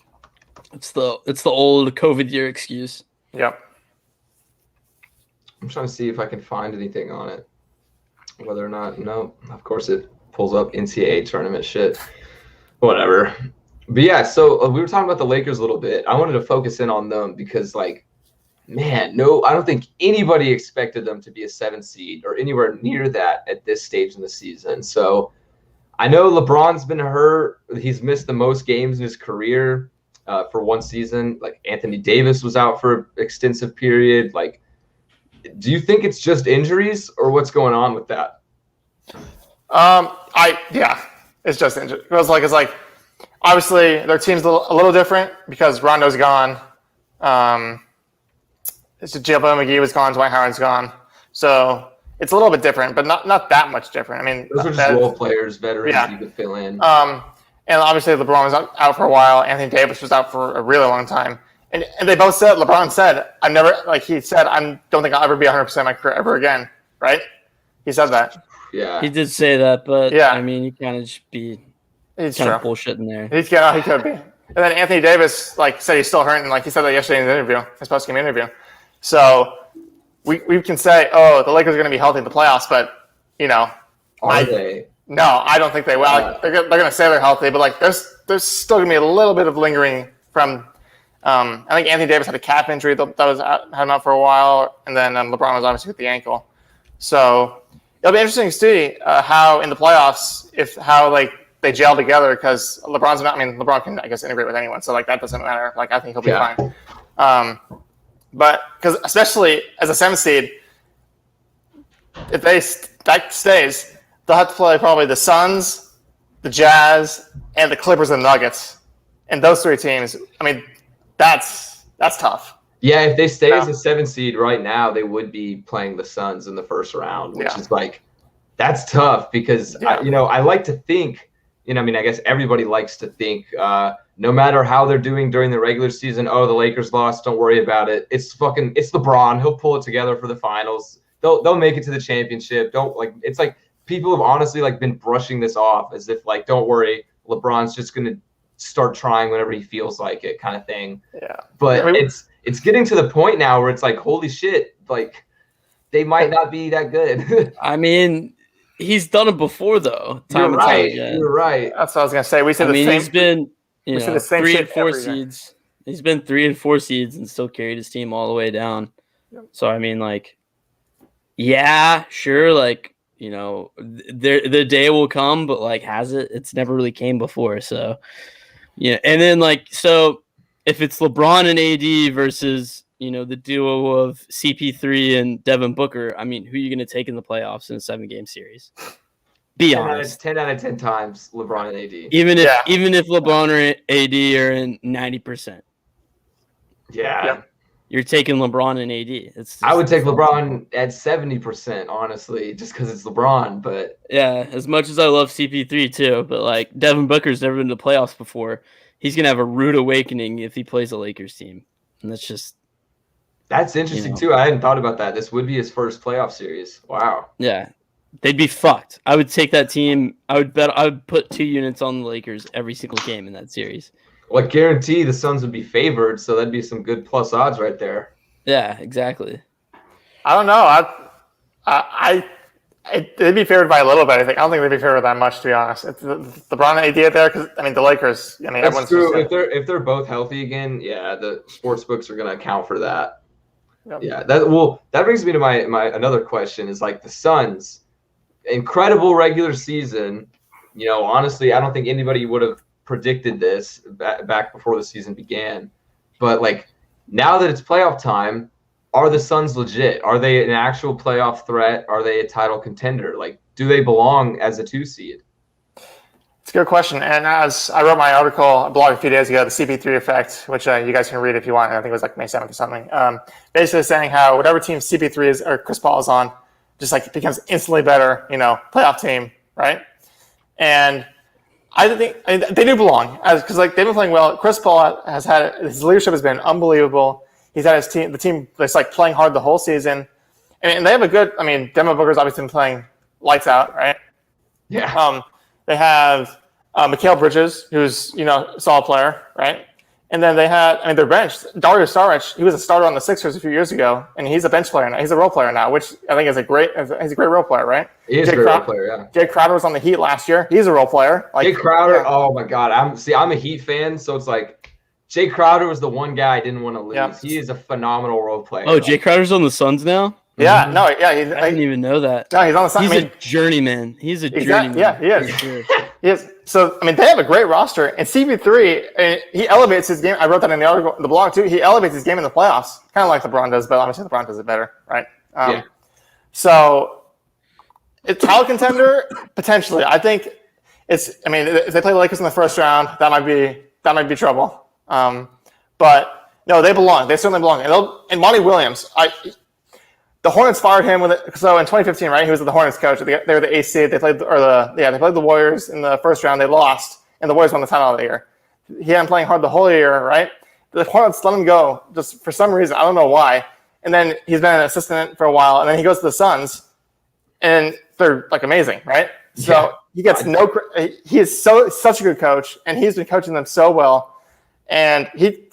Speaker 2: It's the old COVID year excuse.
Speaker 3: Yep.
Speaker 1: I'm trying to see if I can find anything on it. Whether or not, no, of course it pulls up NCAA tournament shit. Whatever. But yeah, so we were talking about the Lakers a little bit. I wanted to focus in on them because man, no, I don't think anybody expected them to be a 7 seed or anywhere near that at this stage in the season. So I know LeBron's been hurt. He's missed the most games in his career for one season. Like Anthony Davis was out for an extensive period. Like, do you think it's just injuries or what's going on with that?
Speaker 3: It's just injuries. It's like obviously their team's a little different because Rondo's gone. J.L. McGee was gone. Dwight Howard's gone. So it's a little bit different, but not that much different. I mean,
Speaker 1: those are just role players, veterans you could fill in.
Speaker 3: And obviously LeBron was out for a while. Anthony Davis was out for a really long time. And they both said, LeBron said, I don't think I'll ever be 100% in my career ever again. Right? He said that.
Speaker 1: Yeah.
Speaker 2: He did say that, but I mean, you kind of just be bullshitting there.
Speaker 3: He could be. And then Anthony Davis said he's still hurting. He said that yesterday in his interview, his post-game interview. So we can say, the Lakers are going to be healthy in the playoffs, but
Speaker 1: are they?
Speaker 3: No, I don't think they will. They're going to say they're healthy, but there's still going to be a little bit of lingering from. I think Anthony Davis had a calf injury that was had him out for a while, and then LeBron was obviously with the ankle. So it'll be interesting to see how in the playoffs they gel together because LeBron can, I guess, integrate with anyone, so that doesn't matter. I think he'll be fine. But because especially as a 7 seed, if that stays, they'll have to play probably the Suns, the Jazz, and the Clippers and Nuggets. And those 3 teams, I mean, that's tough.
Speaker 1: Yeah, if they stay as a 7 seed right now, they would be playing the Suns in the first round, which is like, that's tough because, I like to think, I guess everybody likes to think, no matter how they're doing during the regular season, the Lakers lost, don't worry about it. It's LeBron. He'll pull it together for the finals. They'll make it to the championship. It's like people have honestly been brushing this off as if don't worry, LeBron's just going to start trying whenever he feels like it kind of thing.
Speaker 3: Yeah.
Speaker 1: But it's getting to the point now where it's like, holy shit, they might not be that good.
Speaker 2: I mean, he's done it before though.
Speaker 1: You're right.
Speaker 3: That's what I was gonna say.
Speaker 2: He's been
Speaker 3: the same
Speaker 2: 3 and 4 seeds. He's been 3 and 4 seeds and still carried his team all the way down. Yep. So I mean, sure, the day will come, but has it? It's never really came before. So and then so if it's LeBron and AD versus the duo of CP3 and Devin Booker, I mean, who are you going to take in the playoffs in a 7-game series? Be honest.
Speaker 1: 10 out of 10 times LeBron and AD.
Speaker 2: Even if LeBron or AD are in 90%.
Speaker 1: Yeah.
Speaker 2: You're taking LeBron and AD.
Speaker 1: I would take LeBron at 70%, honestly, just because it's LeBron. But
Speaker 2: yeah, as much as I love CP3 too, but Devin Booker's never been to the playoffs before. He's going to have a rude awakening if he plays a Lakers team. And
Speaker 1: that's interesting too. I hadn't thought about that. This would be his first playoff series. Wow.
Speaker 2: Yeah. They'd be fucked. I would take that team. I would put 2 units on the Lakers every single game in that series.
Speaker 1: Well, I guarantee the Suns would be favored, so that'd be some good plus odds right there.
Speaker 2: Yeah, exactly.
Speaker 3: I don't know. They'd be favored by a little bit. I don't think they'd be favored that much, to be honest. It's LeBron idea there, because the Lakers.
Speaker 1: That's true. If they're both healthy again, the sports books are going to account for that. Yep. Yeah. That brings me to my another question is the Suns, incredible regular season. Honestly, I don't think anybody would have predicted this back before the season began. But now that it's playoff time, are the Suns legit? Are they an actual playoff threat? Are they a title contender? Do they belong as a 2 seed?
Speaker 3: It's a good question. And as I wrote my blog a few days ago, the CP3 effect, which you guys can read if you want. I think it was May 7th or something. Basically saying how whatever team CP3 is or Chris Paul is on, just becomes instantly better, playoff team, right? And I think they do belong because they've been playing well. Chris Paul has had his leadership has been unbelievable. He's had the team that's playing hard the whole season. And they have a good, Devin Booker's obviously been playing lights out, right?
Speaker 1: Yeah.
Speaker 3: They have Mikal Bridges, who's, a solid player, right? And then they had, their bench, Dario Saric, he was a starter on the Sixers a few years ago, and he's a bench player now. He's a role player now, which I think he's a great role player, right?
Speaker 1: He is a great role player, yeah.
Speaker 3: Jay Crowder was on the Heat last year. He's a role player.
Speaker 1: Jay Crowder, oh my God. I'm a Heat fan, so it's Jay Crowder was the one guy I didn't want to lose. Yeah. He is a phenomenal role player.
Speaker 2: Oh, Jay Crowder's on the Suns now?
Speaker 3: Yeah, no, yeah.
Speaker 2: I didn't even know that.
Speaker 3: No, he's on the Suns.
Speaker 2: He's a journeyman. He's a journeyman.
Speaker 3: Yeah, he is. He is. So, they have a great roster. And CP3, he elevates his game. I wrote that in the article, the blog too. He elevates his game in the playoffs, kind of like LeBron does, but obviously LeBron does it better, right? So, it's title contender, potentially. I think if they play the Lakers in the first round, that might be trouble. But no, they belong. They certainly belong. And Monty Williams, the Hornets fired him so in 2015, right? He was the Hornets coach. They were the 8th seed. They played the Warriors in the first round. They lost, and the Warriors won the title of the year. He had been playing hard the whole year, right? The Hornets let him go just for some reason. I don't know why. And then he's been an assistant for a while, and then he goes to the Suns, and they're amazing, right? So he gets he is such a good coach, and he's been coaching them so well, and he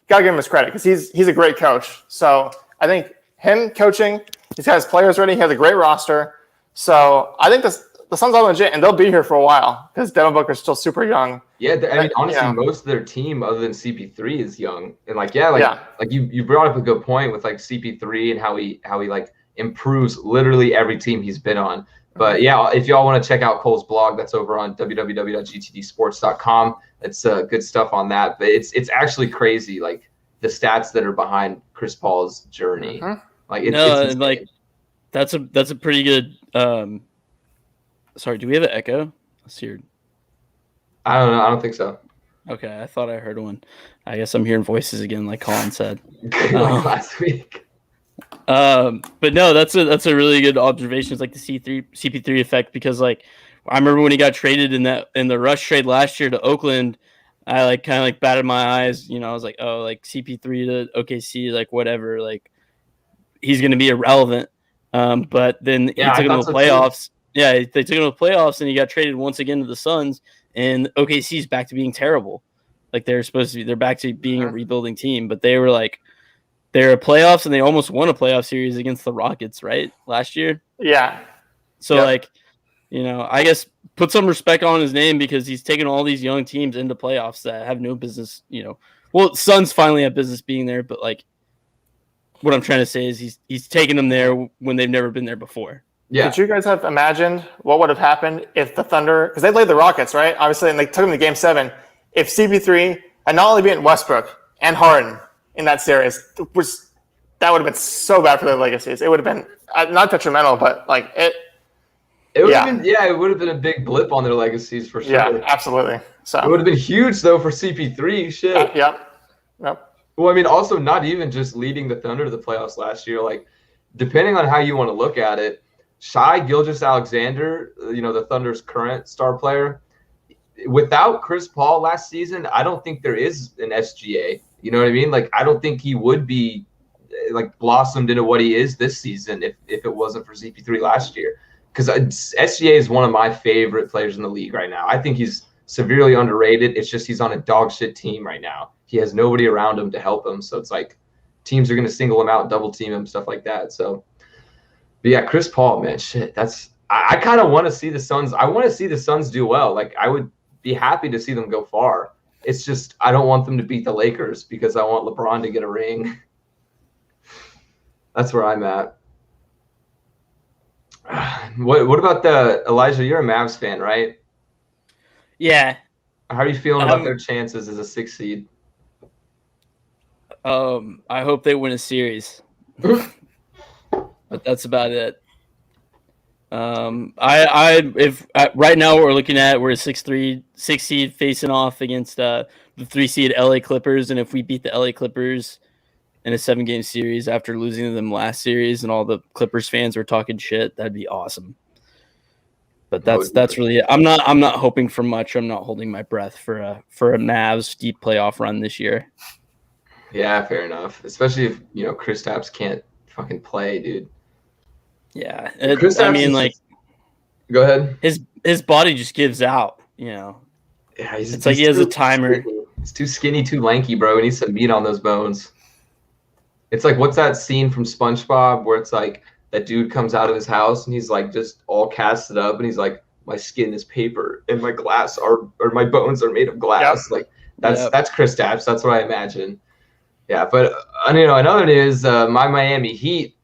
Speaker 3: gotta give him his credit because he's a great coach. So I think him coaching, he's got his players ready. He has a great roster. So I think the Suns are legit, and they'll be here for a while because Devin Booker's still super young.
Speaker 1: Yeah, honestly, most of their team other than CP3 is young. And you brought up a good point with CP3 and how he improves literally every team he's been on. But yeah, if y'all want to check out Cole's blog, that's over on www.gtdsports.com. It's good stuff on that. But it's actually crazy. the stats that are behind Chris Paul's journey. Like it's insane.
Speaker 2: like that's a pretty good. Sorry, do we have an echo? Let's hear.
Speaker 1: I don't know. I don't think so.
Speaker 2: Okay, I thought I heard one. I guess I'm hearing voices again, like Colin said.
Speaker 1: Like last week.
Speaker 2: But no, that's a really good observation. It's like the CP3 effect, because like I remember when he got traded in the rush trade last year to Oakland, I like kind of like batted my eyes. I was like, oh, like CP3 to OKC, like whatever, like he's gonna be irrelevant. But then he took him to the playoffs. Yeah, they took him to the playoffs, and he got traded once again to the Suns, and OKC's back to being terrible. Like they're back to being a rebuilding team, but they're playoffs, and they almost won a playoff series against the Rockets, right? Last year.
Speaker 3: Yeah.
Speaker 2: So like, I guess put some respect on his name, because he's taken all these young teams into playoffs that have no business, well, Suns finally have business being there, but like what I'm trying to say is he's taken them there when they've never been there before.
Speaker 3: Yeah. Could you guys have imagined what would have happened if the Thunder, because they laid the Rockets, right? Obviously, and they took them to Game 7. If CP3 had not only beaten Westbrook and Harden in that series, that would have been so bad for their legacies. It would have been not detrimental, but like it.
Speaker 1: It would have been, it would have been a big blip on their legacies for sure.
Speaker 3: Yeah, absolutely. So
Speaker 1: it would have been huge though for CP3. Shit.
Speaker 3: Yep.
Speaker 1: Well, I mean, also not even just leading the Thunder to the playoffs last year. Like, depending on how you want to look at it, Shai Gilgeous-Alexander, the Thunder's current star player, without Chris Paul last season, I don't think there is an SGA. You know what I mean? Like, I don't think he would be like blossomed into what he is this season if it wasn't for CP3 last year. Because SGA is one of my favorite players in the league right now. I think he's severely underrated. It's just he's on a dog shit team right now. He has nobody around him to help him. So it's like teams are going to single him out, double team him, stuff like that. So, but yeah, Chris Paul, man, shit. I kind of want to see the Suns. I want to see the Suns do well. Like, I would be happy to see them go far. It's just I don't want them to beat the Lakers because I want LeBron to get a ring. That's where I'm at. What about Elijah? You're a Mavs fan, right?
Speaker 2: Yeah.
Speaker 1: How are you feeling about their chances as a 6th seed?
Speaker 2: I hope they win a series, but that's about it. If right now we're looking at we're a 6 seed facing off against the 3 seed LA Clippers, and if we beat the LA Clippers in a 7-game series after losing to them last series, and all the Clippers fans were talking shit, that'd be awesome. But that's really it. I'm not hoping for much. I'm not holding my breath for a Mavs deep playoff run this year.
Speaker 1: Yeah, fair enough. Especially if Kristaps can't fucking play, dude.
Speaker 2: Yeah, I mean, like,
Speaker 1: go ahead.
Speaker 2: His body just gives out.
Speaker 1: Yeah,
Speaker 2: it's like he has a timer.
Speaker 1: He's too skinny, too lanky, bro. He needs some meat on those bones. It's like, what's that scene from SpongeBob where it's like that dude comes out of his house and he's like just all casted up and he's like, my skin is paper and my my bones are made of glass. Yep. Like that's Kristaps. That's what I imagine. Yeah, but another news, my Miami Heat,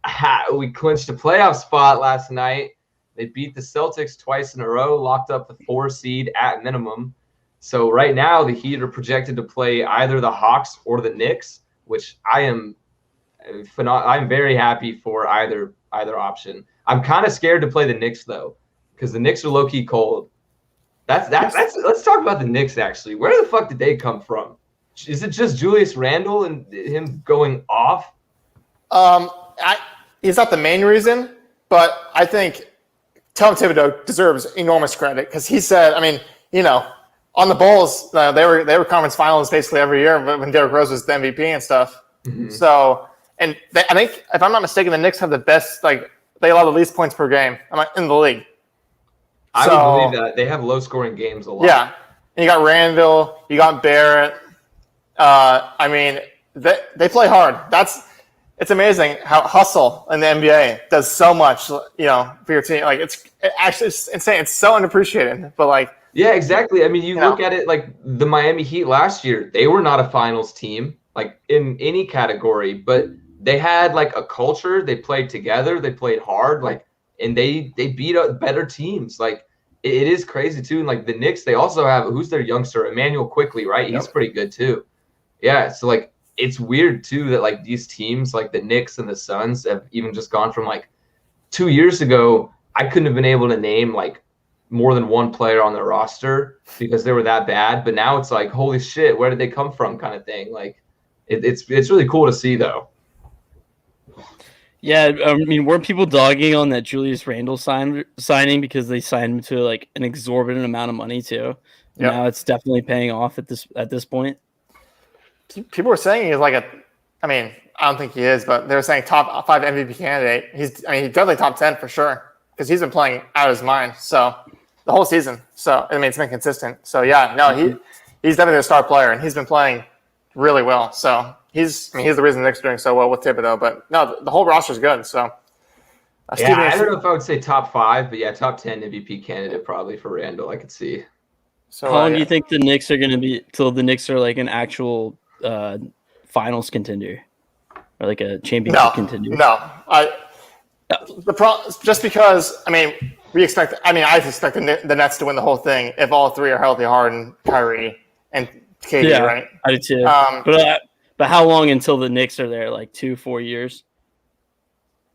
Speaker 1: we clinched a playoff spot last night. They beat the Celtics twice in a row, locked up the 4 seed at minimum. So right now the Heat are projected to play either the Hawks or the Knicks, which I'm very happy for either option. I'm kind of scared to play the Knicks though, because the Knicks are low key cold. Let's talk about the Knicks actually. Where the fuck did they come from? Is it just Julius Randle and him going off?
Speaker 3: He's not the main reason, but I think Tom Thibodeau deserves enormous credit because he said, on the Bulls, they were conference finalists basically every year when Derrick Rose was the MVP and stuff. Mm-hmm. So, I think if I'm not mistaken, the Knicks have the best, they allow the least points per game in the league.
Speaker 1: I would believe that. They have low scoring games a lot.
Speaker 3: Yeah. And you got Randall, you got Barrett. They play hard. It's amazing how hustle in the NBA does so much, for your team. Like it's insane. It's so underappreciated, but
Speaker 1: yeah, exactly. I mean, you look at it like the Miami Heat last year, they were not a finals team, like in any category, but they had like a culture. They played together. They played hard, and they beat up better teams. Like it is crazy too. And like the Knicks, they also have, who's their youngster, Emmanuel Quickly, right? He's pretty good too. Yeah, so it's weird too that like these teams like the Knicks and the Suns have even just gone from like 2 years ago. I couldn't have been able to name like more than one player on the roster because they were that bad. But now it's like, holy shit, where did they come from kind of thing. Like it's really cool to see though.
Speaker 2: Yeah, I mean, weren't people dogging on that Julius Randle signing because they signed him to like an exorbitant amount of money too? Yep. Now it's definitely paying off at this point.
Speaker 3: People were saying he's like I don't think he is, but they were saying top 5 MVP candidate. He's definitely top 10 for sure because he's been playing out of his mind. So the whole season. So it's been consistent. So yeah, no, he's definitely a star player and he's been playing really well. So he's the reason the Knicks are doing so well with Thibodeau. But no, the whole roster is good. So
Speaker 1: I don't know if I would say top 5, but yeah, top 10 MVP candidate probably for Randall. I could see.
Speaker 2: So how long do you think the Knicks are going to be till the Knicks are like an actual finals contender or like a championship contender?
Speaker 3: No, just because I expect the Nets to win the whole thing if all 3 are healthy: Harden, Kyrie, and KD. Right?
Speaker 2: I do too. But how long until the Knicks are there? Like 2-4 years?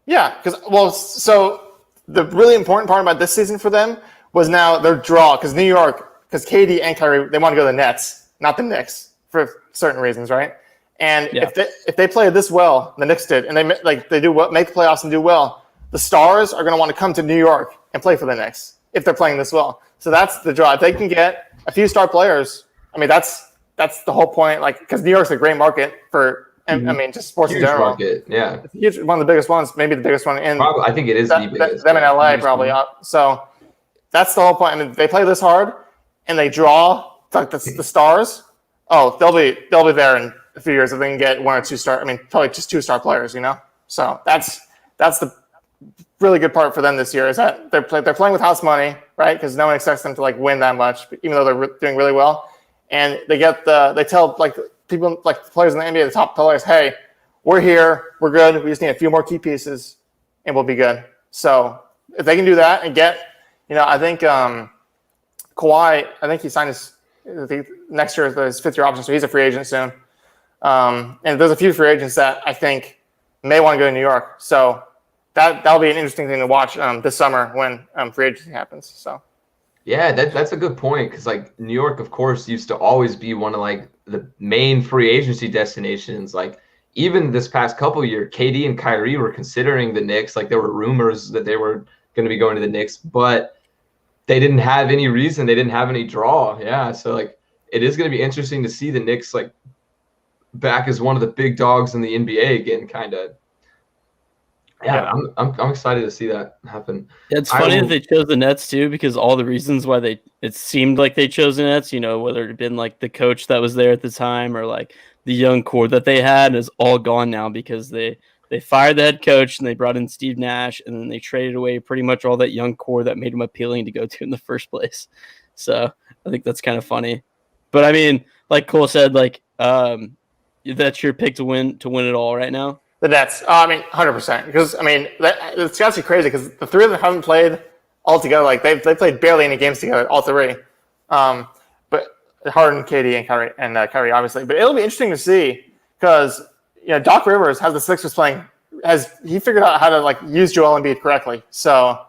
Speaker 3: Yeah, so the really important part about this season for them was now their draw because New York. Because KD and Kyrie, they want to go to the Nets, not the Knicks, for certain reasons, right? And if they play this well, the Knicks did, and they do make the playoffs and do well, the stars are going to want to come to New York and play for the Knicks if they're playing this well. So that's the draw. If they can get a few star players, that's the whole point. Like because New York's a great market for, just sports
Speaker 1: huge
Speaker 3: in general.
Speaker 1: Market, yeah,
Speaker 3: it's huge, one of the biggest ones, maybe the biggest one in.
Speaker 1: Probably, I think it is the biggest.
Speaker 3: Them in LA probably up. So that's the whole point. They play this hard. And they draw like the stars. Oh, they'll be there in a few years if they can get 1 or 2 star. Probably just 2 star players, So that's the really good part for them this year is that they're playing with house money, right? Because no one expects them to like win that much, even though they're doing really well. And they tell like people like the players in the NBA, the top players, hey, we're here, we're good. We just need a few more key pieces, and we'll be good. So if they can do that and get, I think. Kawhi, I think he signed next year his 5th-year option, so he's a free agent soon. And there's a few free agents that I think may want to go to New York. So that'll be an interesting thing to watch this summer when free agency happens. So
Speaker 1: yeah, that's a good point because like New York, of course, used to always be one of like the main free agency destinations. Like even this past couple years, KD and Kyrie were considering the Knicks. Like there were rumors that they were going to be going to the Knicks, but they didn't have any reason. They didn't have any draw. Yeah. So like, it is going to be interesting to see the Knicks like back as one of the big dogs in the NBA again, kind of. Yeah, I'm excited to see that happen.
Speaker 2: It's funny that they chose the Nets too, because all the reasons why it seemed like they chose the Nets, whether it had been like the coach that was there at the time or like the young core that they had is all gone now because they fired the head coach and they brought in Steve Nash and then they traded away pretty much all that young core that made them appealing to go to in the first place. So I think that's kind of funny. But I mean, like Cole said, like that's your pick to win it all right now.
Speaker 3: The Nets. 100%. Because it's actually crazy because the 3 of them haven't played all together. Like they played barely any games together, all 3. But Harden, KD, and Kyrie, obviously. But it'll be interesting to see because Doc Rivers has the Sixers playing. He figured out how to like use Joel Embiid correctly. So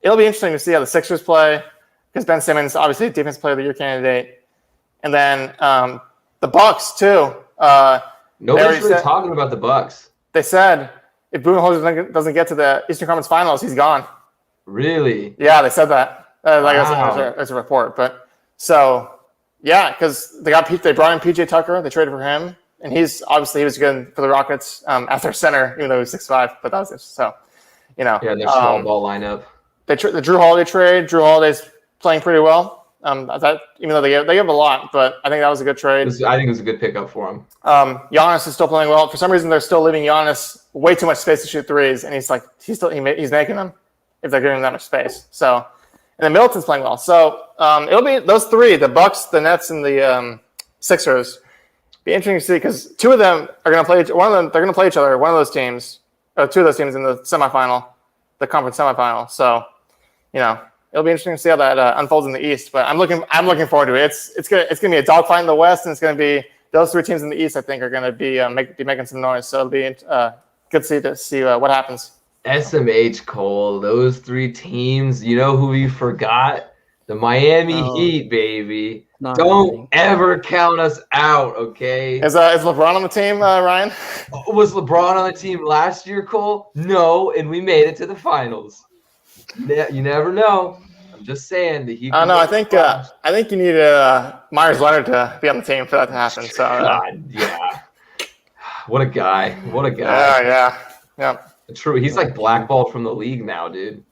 Speaker 3: it'll be interesting to see how the Sixers play because Ben Simmons, obviously, Defensive Player of the Year candidate, and then the Bucks too.
Speaker 1: Nobody's really talking about the Bucks.
Speaker 3: They said if Budenholzer doesn't get to the Eastern Conference Finals, he's gone.
Speaker 1: Really?
Speaker 3: Yeah, they said that.
Speaker 1: Wow.
Speaker 3: As a report, but so yeah, because they brought in PJ Tucker, they traded for him, and he was good for the Rockets as their center, even though he was 6'5". But that was it. So
Speaker 1: Yeah, their small ball lineup.
Speaker 3: The Drew Holiday trade. Drew Holiday's playing pretty well. Even though they give a lot, but I think that was a good trade.
Speaker 1: I think it was a good pickup for him.
Speaker 3: Giannis is still playing well. For some reason, they're still leaving Giannis way too much space to shoot threes, and he's making them if they're giving him that much space. So, and then Middleton's playing well. So it'll be those 3: the Bucks, the Nets, and the Sixers. Be interesting to see because 2 of them are going to play. One of them they're going to play each other. One of those teams, or 2 of those teams in the semifinal, the conference semifinal. So, it'll be interesting to see how that unfolds in the East, but I'm looking forward to it. It's gonna be a dogfight in the West, and it's gonna be those three teams in the East, I think, are going to be making some noise. So it'll be good to see what happens.
Speaker 1: SMH, Cole, those three teams. You know who we forgot? The Miami Heat, baby. Don't ever count us out, okay?
Speaker 3: Is LeBron on the team, Ryan?
Speaker 1: Was LeBron on the team last year, Cole? No, and we made it to the finals. You never know. I'm just saying the Heat.
Speaker 3: No, I think you need Myers Leonard to be on the team for that to happen. So
Speaker 1: God, yeah. What a guy! What a
Speaker 3: guy! Yeah.
Speaker 1: True. He's like blackballed from the league now, dude.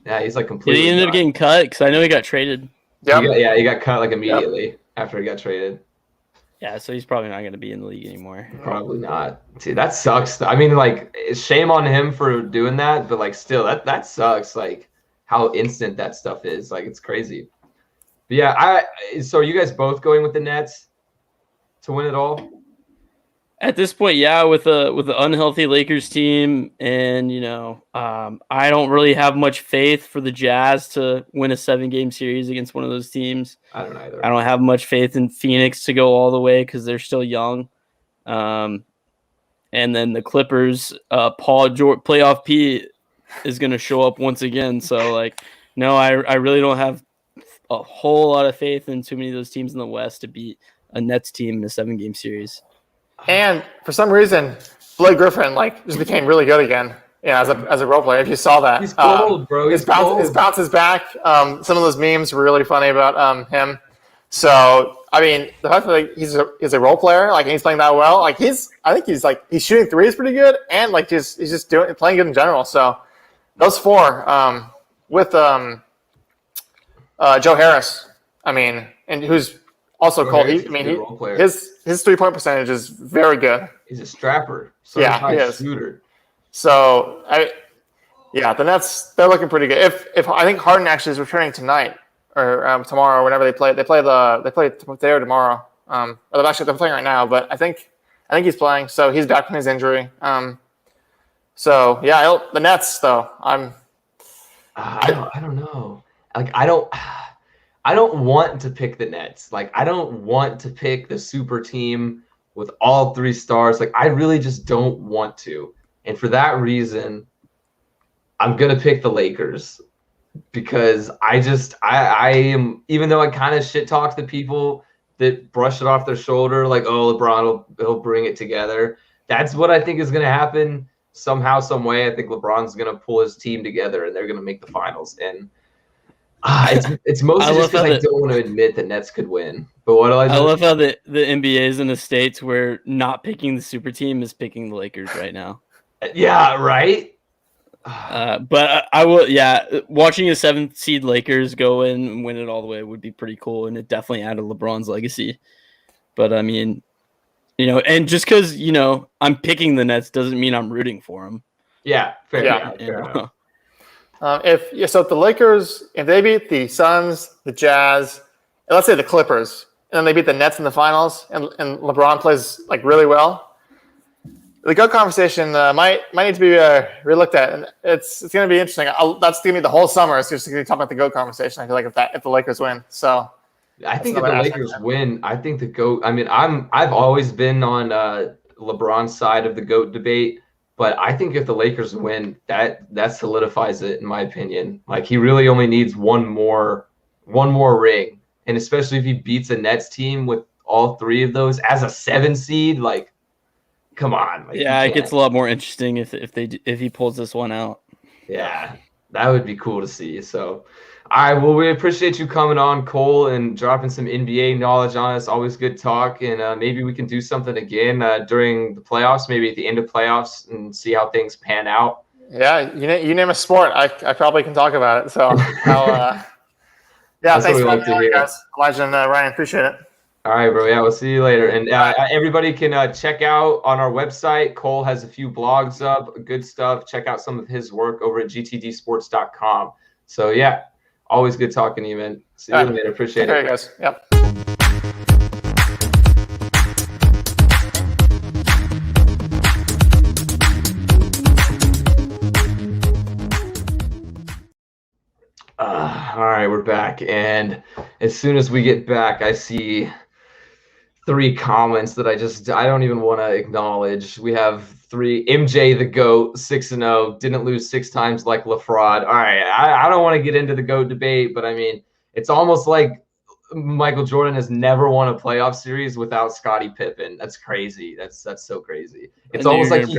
Speaker 1: Yeah, he's like completely.
Speaker 2: Did he end up getting cut? Because I know he got traded.
Speaker 1: He got cut like immediately after he got traded.
Speaker 2: Yeah, so he's probably not going to be in the league anymore.
Speaker 1: Probably not. See, that sucks. I mean, like, shame on him for doing that, but like, still, that sucks. Like, how instant that stuff is. Like, it's crazy. But yeah, so are you guys both going with the Nets to win it all?
Speaker 2: At this point, yeah, with the unhealthy Lakers team, and I don't really have much faith for the Jazz to win a 7-game series against one of those teams.
Speaker 1: I don't either.
Speaker 2: I don't have much faith in Phoenix to go all the way because they're still young. And then the Clippers, Paul George, playoff P is going to show up once again. So no, I really don't have a whole lot of faith in too many of those teams in the West to beat a Nets team in a 7-game series.
Speaker 3: And for some reason, Blake Griffin just became really good again. Yeah, as a role player. If you saw that,
Speaker 1: he's cold, bro.
Speaker 3: His bounce is back. Some of those memes were really funny about him. So I mean, the fact that he's a role player, he's playing that well, I think he's shooting threes pretty good, and he's just playing good in general. So those four with Joe Harris, and who's also called. His 3-point percentage is very good.
Speaker 1: He's a strapper.
Speaker 3: He is.
Speaker 1: Shooter.
Speaker 3: So the Nets, they're looking pretty good. If I think Harden actually is returning tonight or tomorrow, whenever they play today or tomorrow. They're playing right now, but I think he's playing. So he's back from his injury. The Nets though,
Speaker 1: I don't know. I don't want to pick the Nets. I don't want to pick the super team with all 3 stars. I really just don't want to. And for that reason, I'm going to pick the Lakers because I am, even though I kind of shit talk the people that brush it off their shoulder, LeBron he'll bring it together. That's what I think is going to happen somehow, some way. I think LeBron's going to pull his team together and they're going to make the finals. And it's mostly just because I don't want to admit the Nets could win. But what do I do?
Speaker 2: I love how the NBA is in the States where not picking the super team is picking the Lakers right now.
Speaker 1: Yeah, right?
Speaker 2: But I will, watching a 7th seed Lakers go in and win it all the way would be pretty cool, and it definitely added LeBron's legacy. But I mean, and just because, I'm picking the Nets doesn't mean I'm rooting for them.
Speaker 1: Yeah, fair enough.
Speaker 3: If the Lakers, if they beat the Suns, the Jazz, and let's say the Clippers, and then they beat the Nets in the finals, and LeBron plays really well, the GOAT conversation might need to be relooked at, and it's going to be interesting. That's going to be the whole summer. It's just going to be talking about the GOAT conversation. I feel like if the Lakers win, so
Speaker 1: I think if the Lakers win, I think the GOAT. I've always been on LeBron's side of the GOAT debate. But I think if the Lakers win, that solidifies it, in my opinion. He really only needs one more ring, and especially if he beats a Nets team with all 3 of those as a 7 seed, come on.
Speaker 2: It gets a lot more interesting if he pulls this one out.
Speaker 1: Yeah, that would be cool to see. So, all right, well, we appreciate you coming on, Cole, and dropping some NBA knowledge on us. Always good talk, and maybe we can do something again during the playoffs, maybe at the end of playoffs, and see how things pan out.
Speaker 3: Yeah, you name a sport, I probably can talk about it. So, thanks for having me, guys. Elijah and Ryan, appreciate it.
Speaker 1: All right, bro. Yeah, we'll see you later. And everybody can check out on our website. Cole has a few blogs up, good stuff. Check out some of his work over at gtdsports.com. So, yeah. Always good talking to you, man. See you later. Appreciate it.
Speaker 3: All right, guys. Yep.
Speaker 1: All right, we're back. And as soon as we get back, I see three comments that I don't even want to acknowledge. We have three. MJ the GOAT, 6-0, didn't lose 6 times like LaFraud. All right, I don't want to get into the GOAT debate, but I mean, it's almost like Michael Jordan has never won a playoff series without Scottie Pippen. That's crazy. That's so crazy. It's almost like he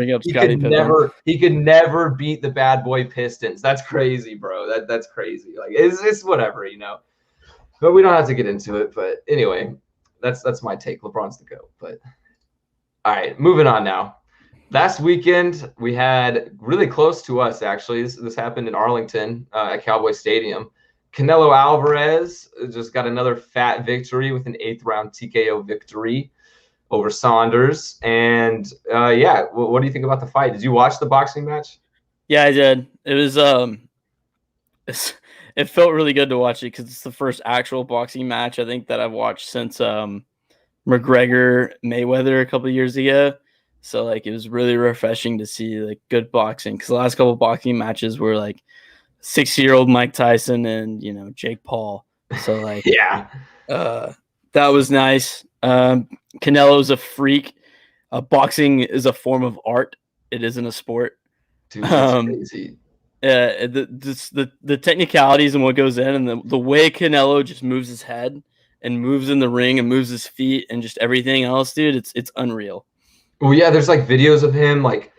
Speaker 1: could never beat the bad boy Pistons. That's crazy, bro. That's crazy. Like it's whatever, you know. But we don't have to get into it. But anyway, that's my take. LeBron's the GOAT. But all right, moving on now. Last weekend we had really close to us actually. This happened in Arlington at Cowboy Stadium. Canelo Alvarez just got another fat victory with an 8th-round TKO victory over Saunders. And yeah, what do you think about the fight? Did you watch the boxing match?
Speaker 2: Yeah, I did. It was it felt really good to watch it because it's the first actual boxing match I think that I've watched since McGregor Mayweather a couple of years ago. So like it was really refreshing to see like good boxing because the last couple of boxing matches were like 60-year-old Mike Tyson and Jake Paul. So like
Speaker 1: yeah,
Speaker 2: that was nice. Canelo's a freak. Boxing is a form of art. It isn't a sport.
Speaker 1: Dude, that's crazy.
Speaker 2: The technicalities and what goes in and the way Canelo just moves his head and moves in the ring and moves his feet and just everything else, dude, it's unreal.
Speaker 1: Well, yeah, there's like videos of him like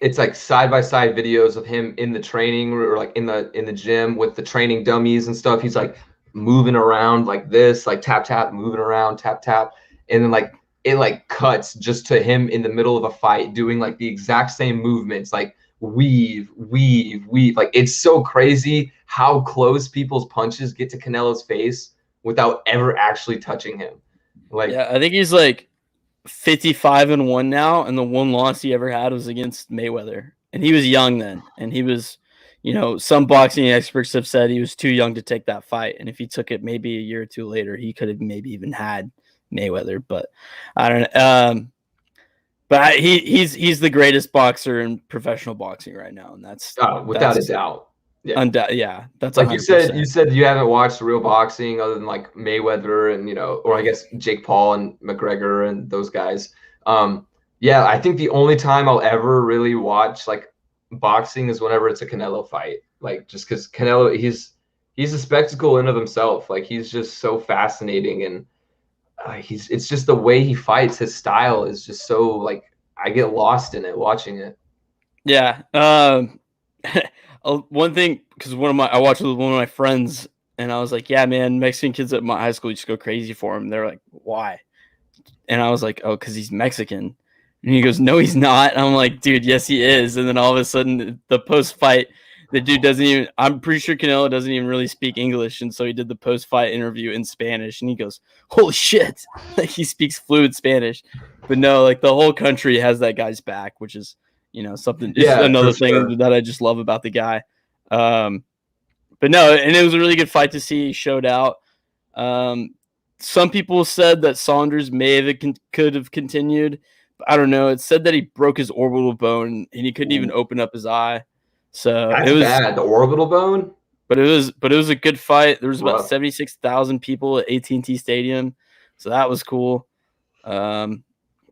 Speaker 1: it's like side-by-side videos of him in the training or like in the gym with the training dummies and stuff. He's like moving around like this, like tap tap, moving around, tap tap, and then like it like cuts just to him in the middle of a fight doing like the exact same movements, like weave. Like it's so crazy how close people's punches get to Canelo's face without ever actually touching him. Like
Speaker 2: yeah, I think he's like 55-1 now, and the one loss he ever had was against Mayweather, and he was young then, and he was, some boxing experts have said he was too young to take that fight, and if he took it maybe a year or two later, he could have maybe even had Mayweather, but I don't know. But he's the greatest boxer in professional boxing right now, and that's
Speaker 1: without a doubt.
Speaker 2: Yeah, that's
Speaker 1: like
Speaker 2: 100%.
Speaker 1: you said you haven't watched real boxing other than like Mayweather and or I guess Jake Paul and McGregor and those guys. Yeah, I think the only time I'll ever really watch like boxing is whenever it's a Canelo fight. Like just because Canelo, he's a spectacle in of himself. Like he's just so fascinating and it's just the way he fights. His style is just so like I get lost in it watching it.
Speaker 2: Yeah. One thing, because I watched with one of my friends, and I was like, "Yeah, man, Mexican kids at my high school just go crazy for him." They're like, "Why?" And I was like, "Oh, because he's Mexican." And he goes, "No, he's not." And I'm like, "Dude, yes, he is." And then all of a sudden, the post-fight, the dude doesn't even. I'm pretty sure Canelo doesn't even really speak English, and so he did the post-fight interview in Spanish, and he goes, "Holy shit!" Like he speaks fluent Spanish, but no, like the whole country has that guy's back, which is. Something. Yeah, another thing that I just love about the guy. But no, and it was a really good fight to see. He showed out. Some people said that Saunders could have continued. But I don't know. It said that he broke his orbital bone and he couldn't even open up his eye. So
Speaker 1: it was bad. The orbital bone.
Speaker 2: But it was a good fight. There was about 76,000 people at AT&T Stadium, so that was cool.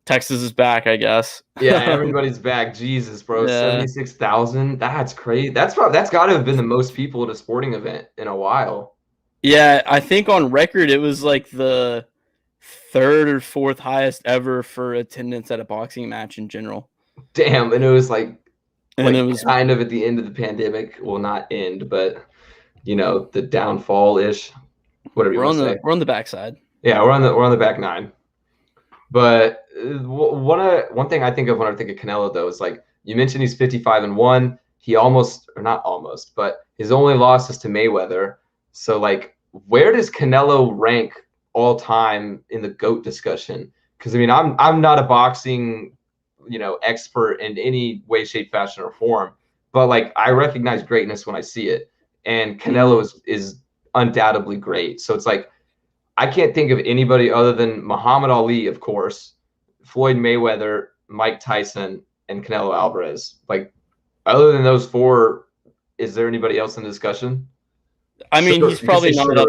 Speaker 2: Texas is back, I guess.
Speaker 1: Yeah, everybody's back. Jesus, bro. Yeah. 76,000. That's crazy. That's got to have been the most people at a sporting event in a while.
Speaker 2: Yeah, I think on record it was like the 3rd or 4th highest ever for attendance at a boxing match in general.
Speaker 1: Damn, and it was it was kind of at the end of the pandemic. Well, not end, but the downfall-ish. Whatever you want to say.
Speaker 2: We're on the backside.
Speaker 1: Yeah, we're on the back 9. But one thing I think of when I think of Canelo, though, is like you mentioned he's 55-1. He not almost, but his only loss is to Mayweather. So, like, where does Canelo rank all time in the GOAT discussion? Because, I mean, I'm not a boxing, expert in any way, shape, fashion, or form. But, like, I recognize greatness when I see it. And Canelo is undoubtedly great. So it's like, I can't think of anybody other than Muhammad Ali, of course, Floyd Mayweather, Mike Tyson, and Canelo Alvarez. Like, other than those 4, is there anybody else in the discussion?
Speaker 2: I mean, he's probably not up.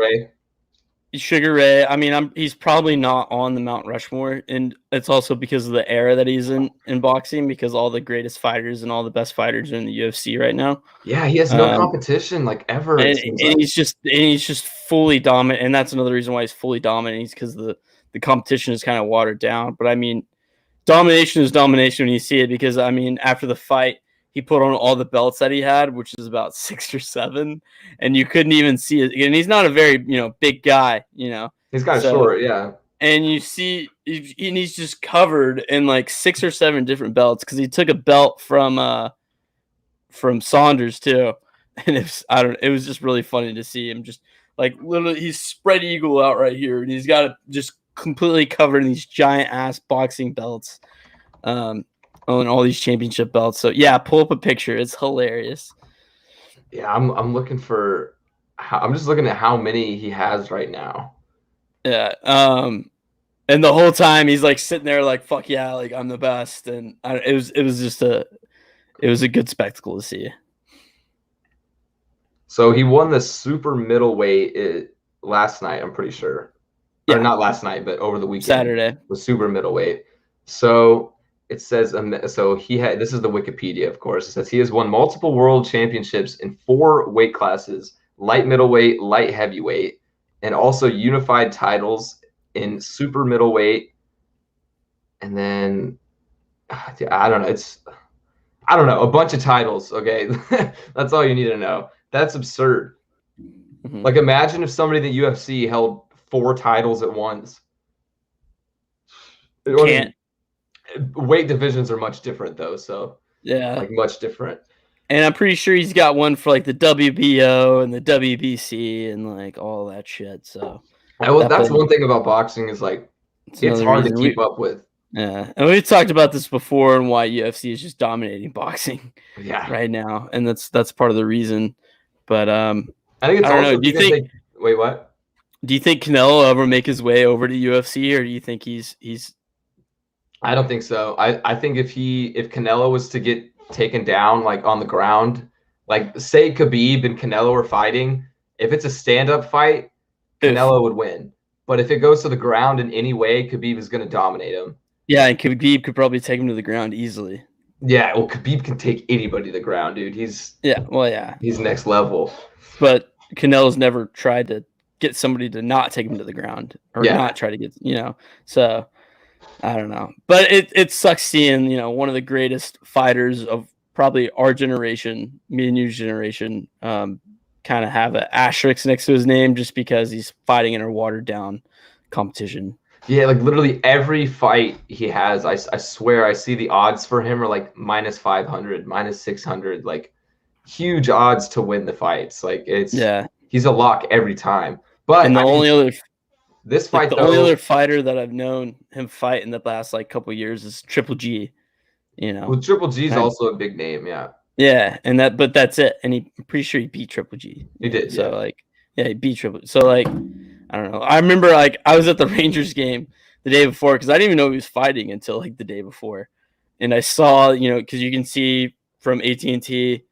Speaker 2: Sugar Ray. I mean, he's probably not on the Mount Rushmore, and it's also because of the era that he's in boxing. Because all the greatest fighters and all the best fighters are in the UFC right now.
Speaker 1: Yeah, he has no competition like ever.
Speaker 2: And he's just fully dominant, and that's another reason why he's fully dominant. Is because the competition is kind of watered down. But I mean, domination is domination when you see it. Because I mean, after the fight, he put on all the belts that he had, which is about 6 or 7, and you couldn't even see it. And he's not a very big guy,
Speaker 1: He's kind of short, yeah.
Speaker 2: And you see, he's just covered in like 6 or 7 different belts because he took a belt from Saunders too, and it was just really funny to see him just like literally he's spread eagle out right here, and he's got it just completely covered in these giant ass boxing belts. On all these championship belts. So yeah, pull up a picture. It's hilarious.
Speaker 1: Yeah, I'm looking for. I'm just looking at how many he has right now.
Speaker 2: Yeah. And the whole time he's like sitting there like fuck yeah, like I'm the best, and it was a good spectacle to see.
Speaker 1: So he won the super middleweight last night. I'm pretty sure. Yeah. Or not last night, but over the weekend.
Speaker 2: Saturday.
Speaker 1: The super middleweight. So. It says, so this is the Wikipedia, of course. It says he has won multiple world championships in 4 weight classes, light middleweight, light heavyweight, and also unified titles in super middleweight. And then, I don't know, a bunch of titles. Okay. That's all you need to know. That's absurd. Mm-hmm. Like imagine if somebody in the UFC held 4 titles at once.
Speaker 2: Can't.
Speaker 1: Weight divisions are much different though, so
Speaker 2: yeah,
Speaker 1: like much different.
Speaker 2: And I'm pretty sure he's got one for like the WBO and the WBC and like all that shit. So
Speaker 1: that's one thing about boxing is like it's hard to keep up with.
Speaker 2: Yeah, and we've talked about this before and why UFC is just dominating boxing.
Speaker 1: Yeah,
Speaker 2: right now, and that's part of the reason. But
Speaker 1: I think it's I don't know. Do you think? Wait, what?
Speaker 2: Do you think Canelo will ever make his way over to UFC, or do you think he's?
Speaker 1: I don't think so. I think if Canelo was to get taken down like on the ground, like say Khabib and Canelo are fighting, if it's a stand-up fight, Canelo would win. But if it goes to the ground in any way, Khabib is going to dominate him.
Speaker 2: Yeah, and Khabib could probably take him to the ground easily.
Speaker 1: Yeah, well, Khabib can take anybody to the ground, dude. He's next level.
Speaker 2: But Canelo's never tried to get somebody to not take him to the ground or not try to get, so I don't know. But it sucks seeing, one of the greatest fighters of probably our generation, me and your generation, kind of have an asterisk next to his name just because he's fighting in a watered down competition.
Speaker 1: Yeah, like literally every fight he has, I swear I see the odds for him are like minus 500, minus 600, like huge odds to win the fights. Like he's a lock every time. But
Speaker 2: and the only other fighter that I've known him fight in the last like couple years is Triple G.
Speaker 1: Well, Triple G is also a big name, yeah.
Speaker 2: Yeah, but that's it. And I'm pretty sure he beat Triple G.
Speaker 1: He did.
Speaker 2: So he beat Triple. So like, I don't know. I remember like I was at the Rangers game the day before because I didn't even know he was fighting until like the day before, and I saw because you can see from AT&T.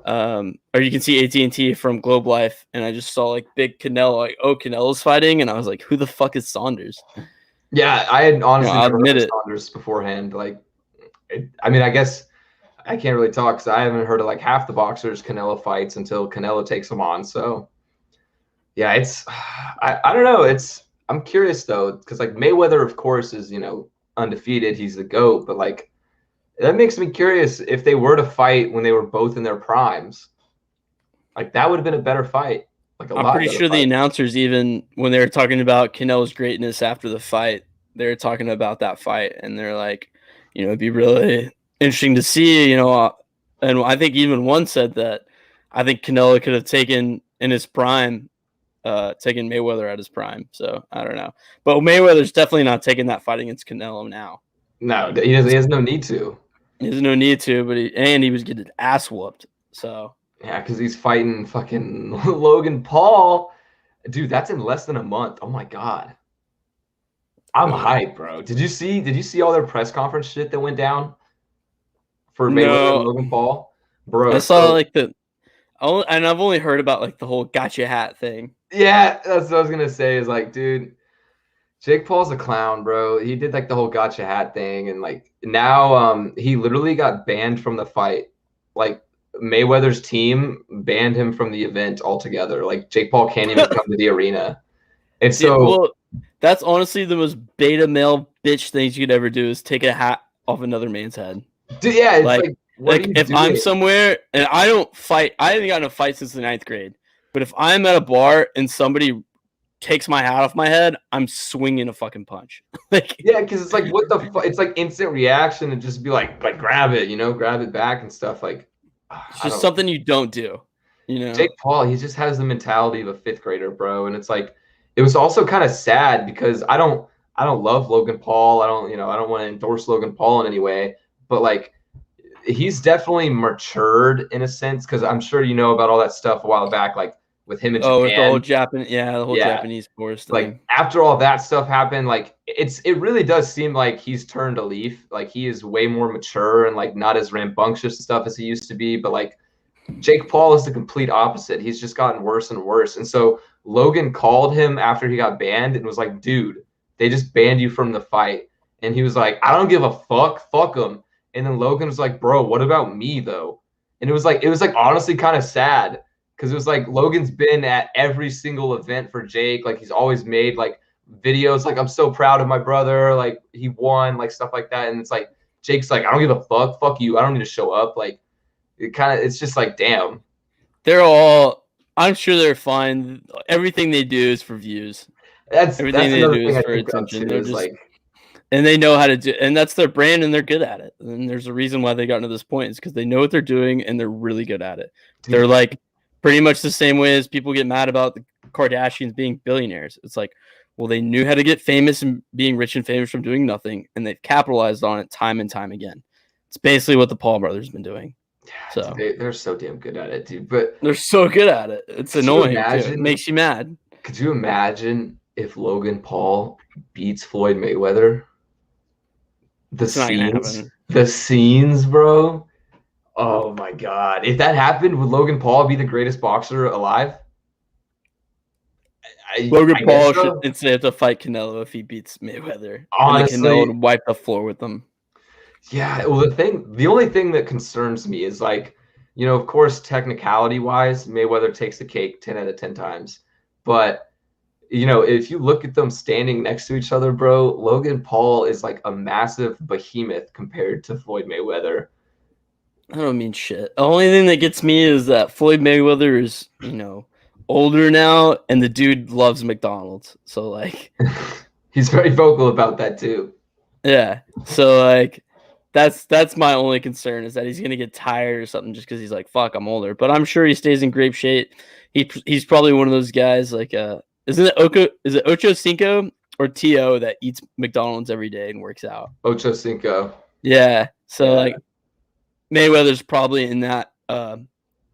Speaker 2: Or you can see AT&T from Globe Life, and I just saw like big Canelo, like Canelo's fighting, and I was like, who the fuck is Saunders?
Speaker 1: Yeah, I had honestly never heard of Saunders beforehand. Like, I guess I can't really talk because I haven't heard of like half the boxers Canelo fights until Canelo takes them on. So yeah, it's I don't know. I'm curious though because like Mayweather, of course, is undefeated. He's the GOAT, but like. That makes me curious if they were to fight when they were both in their primes. Like that would have been a better fight. Like
Speaker 2: I'm pretty sure the announcers, even when they were talking about Canelo's greatness after the fight, they were talking about that fight, and they're like, it'd be really interesting to see. And I think even one said that I think Canelo could have taken in his prime, taken Mayweather at his prime. So I don't know, but Mayweather's definitely not taking that fight against Canelo now.
Speaker 1: No, he has no need to.
Speaker 2: There's no need to, but he was getting ass whooped. So
Speaker 1: yeah, because he's fighting fucking Logan Paul, dude. That's in less than a month. Oh my god, I'm hyped, bro. Did you see all their press conference shit that went down for Mayweather and Logan Paul, bro?
Speaker 2: I saw and I've only heard about like the whole gotcha hat thing.
Speaker 1: Yeah, that's what I was gonna say. Is like, dude, Jake Paul's a clown, bro. He did like the whole gotcha hat thing, and like now, he literally got banned from the fight. Like Mayweather's team banned him from the event altogether. Like Jake Paul can't even come to the arena, and
Speaker 2: Dude,
Speaker 1: so
Speaker 2: well, that's honestly the most beta male bitch things you could ever do is take a hat off another man's head.
Speaker 1: dude, yeah, it's
Speaker 2: Like,
Speaker 1: like, what are you
Speaker 2: if
Speaker 1: doing?
Speaker 2: I'm somewhere and I don't fight, I haven't gotten a fight since the 9th grade. But if I'm at a bar and somebody takes my hat off my head, I'm swinging a fucking punch. Like,
Speaker 1: Yeah, because it's like, what the fuck? It's like instant reaction and just be like grab it, grab it back and stuff. Like,
Speaker 2: it's just something you don't do.
Speaker 1: Jake Paul, he just has the mentality of a 5th grader, bro. And it's like, it was also kind of sad because I don't love Logan Paul. I don't want to endorse Logan Paul in any way, but like, he's definitely matured in a sense because I'm sure you know about all that stuff a while back, like with him in Japan.
Speaker 2: With the whole Japanese force thing.
Speaker 1: Like after all that stuff happened, like it really does seem like he's turned a leaf. Like he is way more mature and like not as rambunctious stuff as he used to be. But like Jake Paul is the complete opposite. He's just gotten worse and worse. And so Logan called him after he got banned and was like, dude, they just banned you from the fight. And he was like, I don't give a fuck. Fuck him. And then Logan was like, bro, what about me though? And it was like honestly kind of sad because it was like Logan's been at every single event for Jake. Like he's always made like videos like, I'm so proud of my brother. Like he won, like stuff like that. And it's like, Jake's like, I don't give a fuck. Fuck you. I don't need to show up. Like it's just like, damn.
Speaker 2: I'm sure they're fine. Everything they do is for views.
Speaker 1: Everything they do is for attention.
Speaker 2: They're just and they know how to do, and that's their brand, and they're good at it. And there's a reason why they got to this point is because they know what they're doing, and they're really good at it. Dude. They're like pretty much the same way as people get mad about the Kardashians being billionaires. It's like, well, they knew how to get famous and being rich and famous from doing nothing, and they've capitalized on it time and time again. It's basically what the Paul brothers have been doing. So
Speaker 1: they're so damn good at it, dude. But
Speaker 2: they're so good at it. It's annoying. It makes you mad.
Speaker 1: Could you imagine if Logan Paul beats Floyd Mayweather? The scenes, bro. Oh my god! If that happened, would Logan Paul be the greatest boxer alive?
Speaker 2: Logan Paul should instead have to fight Canelo if he beats Mayweather.
Speaker 1: Honestly,
Speaker 2: and Canelo would wipe the floor with them.
Speaker 1: Yeah, well, the only thing that concerns me is like, of course, technicality wise, Mayweather takes the cake 10 out of 10 times. But, if you look at them standing next to each other, bro, Logan Paul is like a massive behemoth compared to Floyd Mayweather.
Speaker 2: I don't mean shit. The only thing that gets me is that Floyd Mayweather is, older now, and the dude loves McDonald's. So, like...
Speaker 1: He's very vocal about that, too.
Speaker 2: Yeah. So, like... That's my only concern is that he's gonna get tired or something just because he's like, fuck, I'm older. But I'm sure he stays in great shape. He's probably one of those guys like is it Ocho Cinco or T.O. that eats McDonald's every day and works out?
Speaker 1: Ocho Cinco.
Speaker 2: Yeah. So like Mayweather's probably in that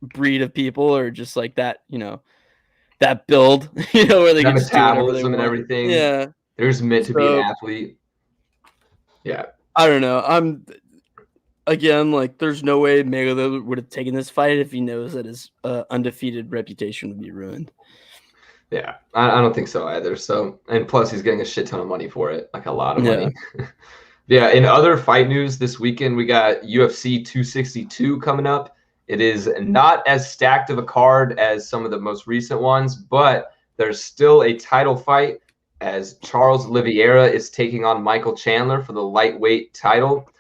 Speaker 2: breed of people or just like that, that build, where they get
Speaker 1: metabolism and everything.
Speaker 2: Yeah.
Speaker 1: There's meant to be an athlete. Yeah.
Speaker 2: I don't know. There's no way Mayweather would have taken this fight if he knows that his undefeated reputation would be ruined.
Speaker 1: Yeah, I don't think so either. So, and plus he's getting a shit ton of money for it, like a lot of money. Yeah, in other fight news this weekend, we got UFC 262 coming up. It is not as stacked of a card as some of the most recent ones, but there's still a title fight as Charles Oliveira is taking on Michael Chandler for the lightweight title,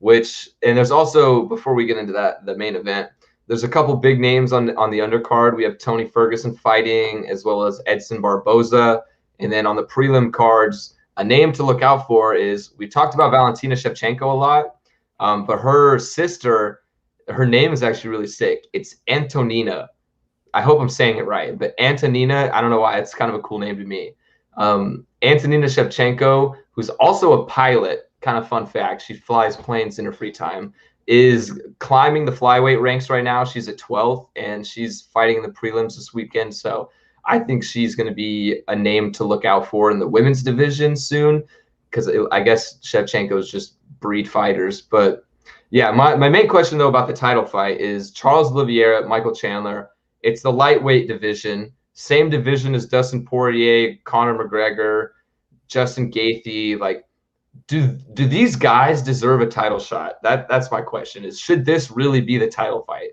Speaker 1: and there's also, before we get into that, the main event, there's a couple big names on the undercard. We have Tony Ferguson fighting, as well as Edson Barboza. And then on the prelim cards, a name to look out for is, we talked about Valentina Shevchenko a lot, but her sister, her name is actually really sick. It's Antonina. I hope I'm saying it right, but Antonina, I don't know why, it's kind of a cool name to me. Antonina Shevchenko, who's also a pilot, kind of fun fact, she flies planes in her free time, is climbing the flyweight ranks right now. She's at 12th, and she's fighting in the prelims this weekend. So I think she's going to be a name to look out for in the women's division soon, because I guess Shevchenko is just breed fighters. But yeah, my main question, though, about the title fight is Charles Oliveira, Michael Chandler. It's the lightweight division. same division as Dustin Poirier, Conor McGregor, Justin Gaethje. Like, do these guys deserve a title shot? That's my question. Is should this really be the title fight?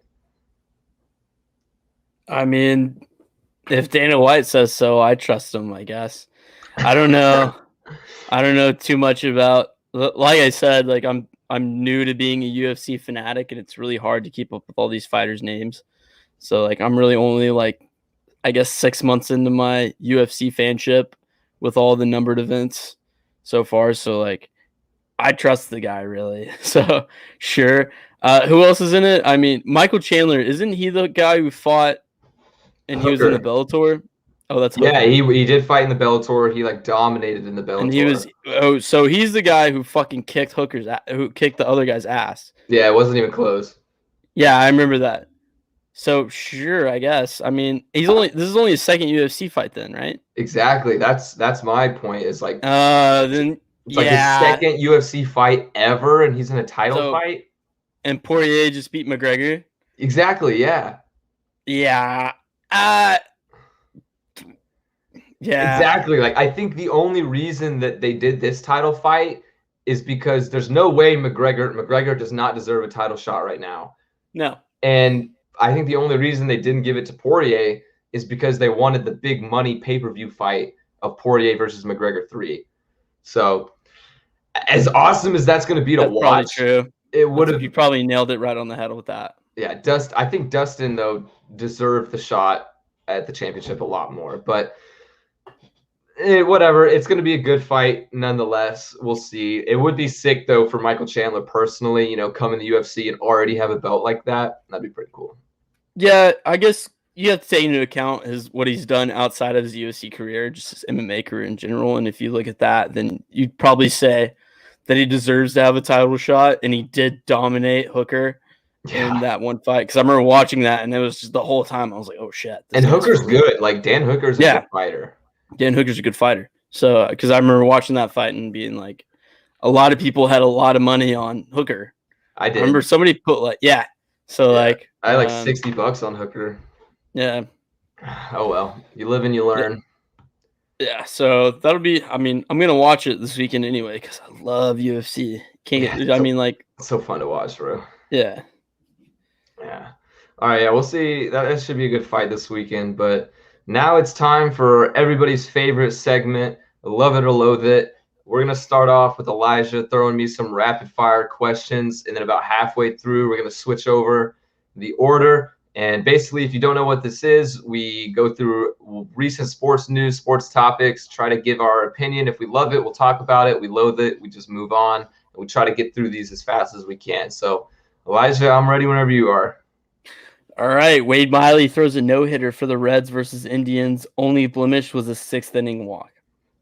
Speaker 2: I mean, if Dana White says so, I trust him, I guess. I don't know. I don't know too much about, like I said, like I'm new to being a UFC fanatic, and it's really hard to keep up with all these fighters' names. So like I'm really only like, I guess 6 months into my UFC fanship with all the numbered events so far. So like I trust the guy really. So sure. Who else is in it? I mean, Michael Chandler, isn't he the guy who fought and he was in the Bellator? Oh, that's
Speaker 1: Hooker. Yeah, he did fight in the Bellator. He like dominated in the Bellator.
Speaker 2: And he was so he's the guy who fucking kicked who kicked the other guy's ass.
Speaker 1: Yeah, it wasn't even close.
Speaker 2: Yeah, I remember that. So sure, I guess. I mean, this is only his second UFC fight then, right?
Speaker 1: Exactly. That's my point. Is like
Speaker 2: then
Speaker 1: it's like his second UFC fight ever, and he's in a title fight.
Speaker 2: And Poirier just beat McGregor.
Speaker 1: Exactly. Yeah.
Speaker 2: Yeah. Yeah.
Speaker 1: Exactly. Like I think the only reason that they did this title fight is because there's no way McGregor does not deserve a title shot right now.
Speaker 2: No.
Speaker 1: And I think the only reason they didn't give it to Poirier is because they wanted the big money pay-per-view fight of Poirier versus McGregor 3. So as awesome as that's going to be to watch,
Speaker 2: true.
Speaker 1: It would have.
Speaker 2: You probably nailed it right on the head with that.
Speaker 1: Yeah, I think Dustin though deserved the shot at the championship a lot more, but whatever. It's going to be a good fight nonetheless. We'll see. It would be sick though for Michael Chandler personally, come in the UFC and already have a belt like that. That'd be pretty cool.
Speaker 2: Yeah, I guess you have to take into account what he's done outside of his UFC career, just his MMA career in general. And if you look at that, then you'd probably say that he deserves to have a title shot, and he did dominate Hooker in that one fight. Because I remember watching that, and it was just the whole time I was like, "Oh shit!"
Speaker 1: And Hooker's good. Like Dan Hooker's a good fighter.
Speaker 2: Dan Hooker's a good fighter. So, because I remember watching that fight and being like, a lot of people had a lot of money on Hooker.
Speaker 1: I did.
Speaker 2: I remember somebody put So like
Speaker 1: I had like $60 on Hooker.
Speaker 2: Yeah.
Speaker 1: Oh well, you live and you learn.
Speaker 2: Yeah, so that'll be. I mean, I'm gonna watch it this weekend anyway because I love UFC. It's
Speaker 1: so fun to watch, bro.
Speaker 2: Yeah.
Speaker 1: Yeah. All right. Yeah, we'll see. That should be a good fight this weekend. But now it's time for everybody's favorite segment. Love it or loathe it. We're gonna start off with Elijah throwing me some rapid fire questions, and then about halfway through, we're gonna switch over the order. And basically, if you don't know what this is, we go through recent sports news, sports topics, try to give our opinion. If we love it, we'll talk about it. We loathe it, we just move on. And we try to get through these as fast as we can. So, Elijah, I'm ready whenever you are.
Speaker 2: All right. Wade Miley throws a no-hitter for the Reds versus Indians. Only blemish was a 6th-inning walk.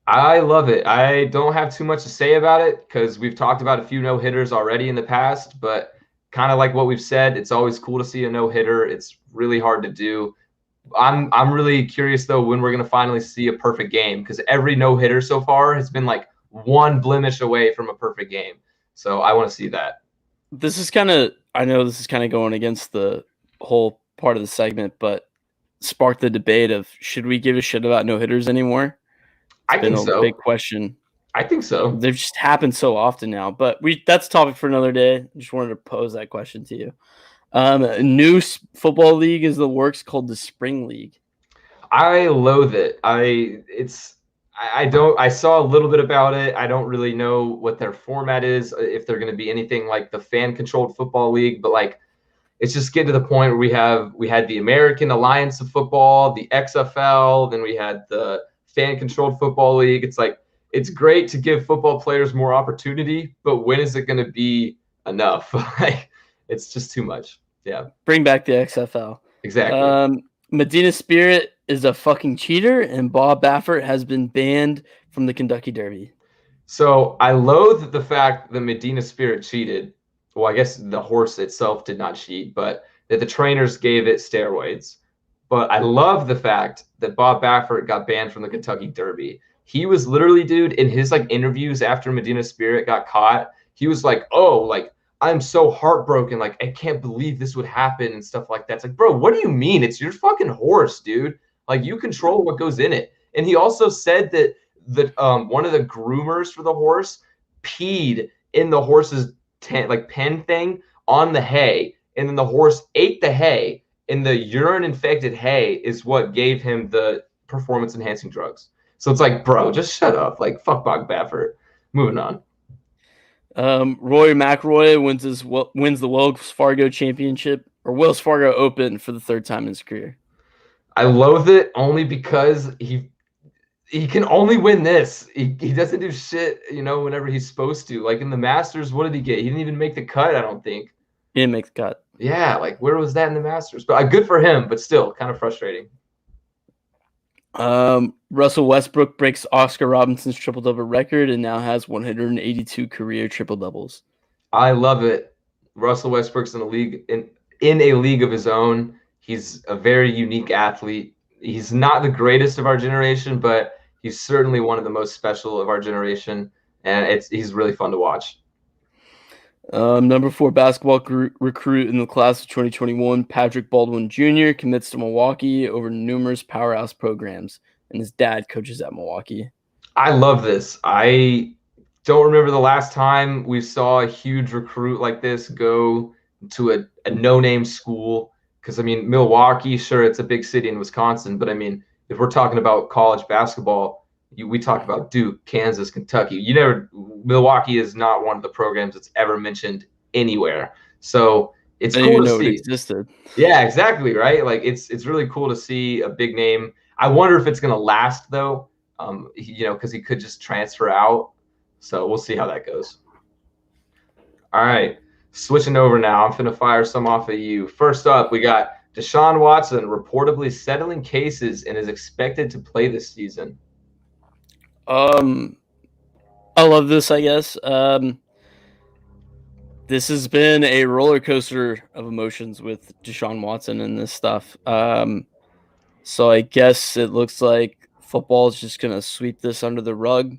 Speaker 1: I love it. I don't have too much to say about it because we've talked about a few no-hitters already in the past, but kind of like what we've said, it's always cool to see a no-hitter. It's really hard to do. I'm really curious, though, when we're going to finally see a perfect game because every no-hitter so far has been like one blemish away from a perfect game. So I want to see that.
Speaker 2: I know this is kind of going against the whole part of the segment, but sparked the debate of should we give a shit about no-hitters anymore?
Speaker 1: I think so.
Speaker 2: Big question.
Speaker 1: I think so.
Speaker 2: They've just happened so often now, but that's a topic for another day. Just wanted to pose that question to you. A new football league is the works called the Spring League.
Speaker 1: I loathe it. I saw a little bit about it. I don't really know what their format is, if they're going to be anything like the fan-controlled football league, but like it's just getting to the point where we had the American Alliance of Football, the XFL, then we had the fan-controlled football league. It's like it's great to give football players more opportunity, but when is it going to be enough? Like, it's just too much. Yeah.
Speaker 2: Bring back the XFL.
Speaker 1: Exactly.
Speaker 2: Medina Spirit is a fucking cheater, and Bob Baffert has been banned from the Kentucky Derby.
Speaker 1: So I loathe the fact that Medina Spirit cheated. Well, I guess the horse itself did not cheat, but that the trainers gave it steroids. But I love the fact that Bob Baffert got banned from the Kentucky Derby. He was literally, dude, in his like interviews after Medina Spirit got caught, he was like, "Oh, like I'm so heartbroken. Like I can't believe this would happen and stuff like that." It's like, bro, what do you mean? It's your fucking horse, dude. Like, you control what goes in it. And he also said that one of the groomers for the horse peed in the horse's pen thing on the hay, and then the horse ate the hay, and the urine infected hay is what gave him the performance enhancing drugs. So it's like, bro, just shut up. Like, fuck Bob Baffert. Moving on.
Speaker 2: Rory McIlroy wins the Wells Fargo Championship or Wells Fargo Open for the third time in his career.
Speaker 1: I loathe it only because he can only win this. He doesn't do shit, whenever he's supposed to. Like in the Masters, what did he get? He didn't even make the cut, I don't think.
Speaker 2: He didn't make the cut.
Speaker 1: Yeah, like where was that in the Masters? But good for him, but still kind of frustrating.
Speaker 2: Russell Westbrook breaks Oscar Robinson's triple-double record and now has 182 career triple-doubles.
Speaker 1: I love it. Russell Westbrook's in a league in a league of his own. He's a very unique athlete. He's not the greatest of our generation, but he's certainly one of the most special of our generation, and he's really fun to watch.
Speaker 2: Number 4 basketball recruit in the class of 2021, Patrick Baldwin Jr. commits to Milwaukee over numerous powerhouse programs, and his dad coaches at Milwaukee.
Speaker 1: I love this. I don't remember the last time we saw a huge recruit like this go to a no-name school. Because, Milwaukee, sure, it's a big city in Wisconsin, but, if we're talking about college basketball, we talk about Duke, Kansas, Kentucky. Milwaukee is not one of the programs that's ever mentioned anywhere. So it's cool to see.
Speaker 2: It existed.
Speaker 1: Yeah, exactly, right? Like, it's really cool to see a big name. I wonder if it's going to last, though, because he could just transfer out. So we'll see how that goes. All right. Switching over now, I'm going to fire some off of you. First up, we got Deshaun Watson reportedly settling cases and is expected to play this season.
Speaker 2: I love this, I guess. This has been a roller coaster of emotions with Deshaun Watson and this stuff. So I guess it looks like football is just going to sweep this under the rug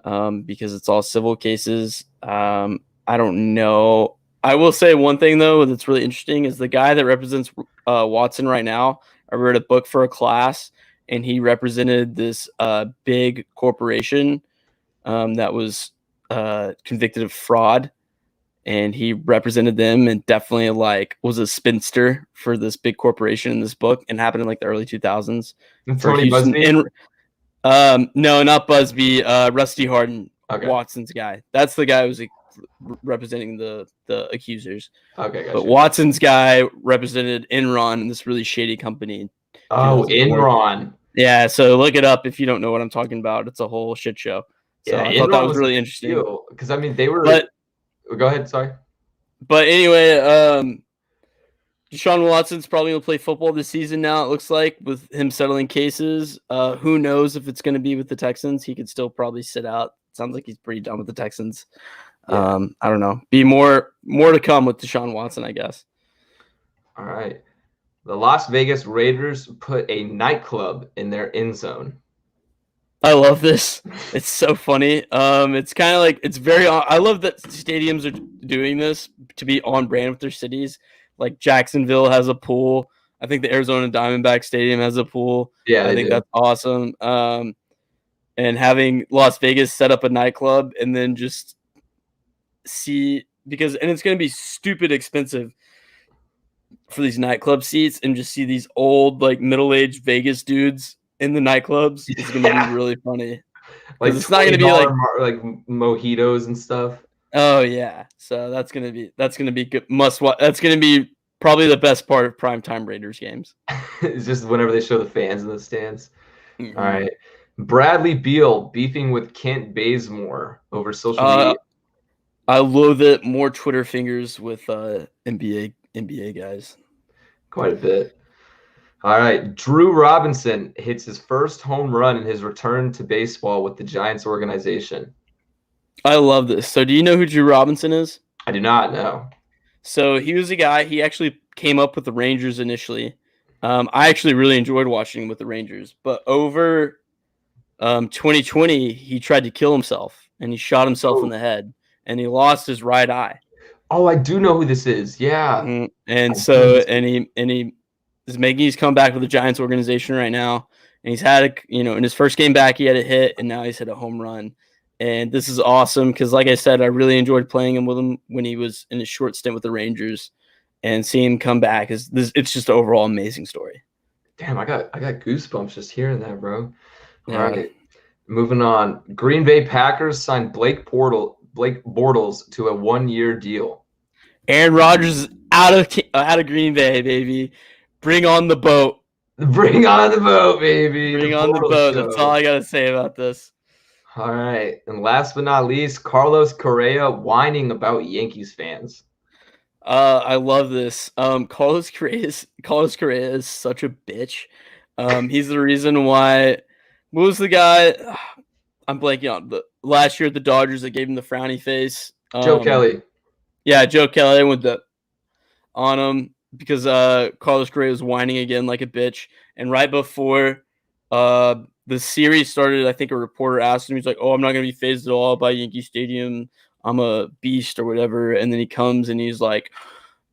Speaker 2: because it's all civil cases. I don't know. I will say one thing, though, that's really interesting is the guy that represents Watson right now. I wrote a book for a class, and he represented this big corporation that was convicted of fraud, and he represented them and definitely was a spinster for this big corporation in this book, and happened in the early 2000s.
Speaker 1: Tony Busby?
Speaker 2: No, not Busby. Rusty Hardin,
Speaker 1: okay.
Speaker 2: Watson's guy. That's the guy who was representing the accusers.
Speaker 1: Okay, gotcha.
Speaker 2: But Watson's guy represented Enron and this really shady company.
Speaker 1: Oh, Enron.
Speaker 2: Yeah, so look it up if you don't know what I'm talking about. It's a whole shit show. So I thought that was really interesting.
Speaker 1: Because they were. But go ahead. Sorry.
Speaker 2: But anyway, Deshaun Watson's probably gonna play football this season now. It looks like with him settling cases. Who knows if it's gonna be with the Texans? He could still probably sit out. Sounds like he's pretty done with the Texans. Yeah. I don't know. Be more to come with Deshaun Watson, I guess.
Speaker 1: All right. The Las Vegas Raiders put a nightclub in their end zone.
Speaker 2: I love this. It's so funny. It's kind of like I love that stadiums are doing this to be on brand with their cities. Like Jacksonville has a pool. I think the Arizona Diamondback Stadium has a pool.
Speaker 1: Yeah,
Speaker 2: I think that's awesome. And having Las Vegas set up a nightclub and then just it's going to be stupid expensive for these nightclub seats, and just see these old middle-aged Vegas dudes in the nightclubs. It's going to be really funny.
Speaker 1: It's not going to be like mojitos and stuff.
Speaker 2: Oh yeah, so that's going to be good. Must watch. That's going to be probably the best part of primetime Raiders games.
Speaker 1: It's just whenever they show the fans in the stands. Mm-hmm. All right. Bradley Beal beefing with Kent Bazemore over social media.
Speaker 2: I loathe it. More Twitter fingers with NBA guys.
Speaker 1: Quite a bit. All right. Drew Robinson hits his first home run in his return to baseball with the Giants organization.
Speaker 2: I love this. So do you know who Drew Robinson is?
Speaker 1: I do not know.
Speaker 2: So he was a guy, he actually came up with the Rangers initially. I actually really enjoyed watching him with the Rangers. But over 2020, he tried to kill himself, and he shot himself in the head, and he lost his right eye.
Speaker 1: Oh, I do know who this is. Yeah.
Speaker 2: And so he is making his comeback with the Giants organization right now. And he's had in his first game back, he had a hit, and now he's hit a home run. And this is awesome because, like I said, I really enjoyed playing him with him when he was in his short stint with the Rangers, and seeing him come back it's just an overall amazing story.
Speaker 1: Damn, I got goosebumps just hearing that, bro. All
Speaker 2: Yeah.
Speaker 1: right, moving on. Green Bay Packers signed Blake Bortles to a 1-year deal.
Speaker 2: Aaron Rodgers is out of Green Bay, baby. Bring on the boat.
Speaker 1: Bring on the boat, baby.
Speaker 2: Bring on the boat. That's all I gotta say about this.
Speaker 1: All right, and last but not least, Carlos Correa whining about Yankees fans.
Speaker 2: I love this. Carlos Correa is such a bitch. He's the reason why. What was the guy? I'm blanking on the last year at the Dodgers that gave him the frowny face.
Speaker 1: Joe Kelly.
Speaker 2: Yeah, Joe Kelly went on him because Carlos Correa was whining again like a bitch. And right before the series started, I think a reporter asked him, he's like, "Oh, I'm not gonna be phased at all by Yankee Stadium. I'm a beast," or whatever. And then he comes and he's like,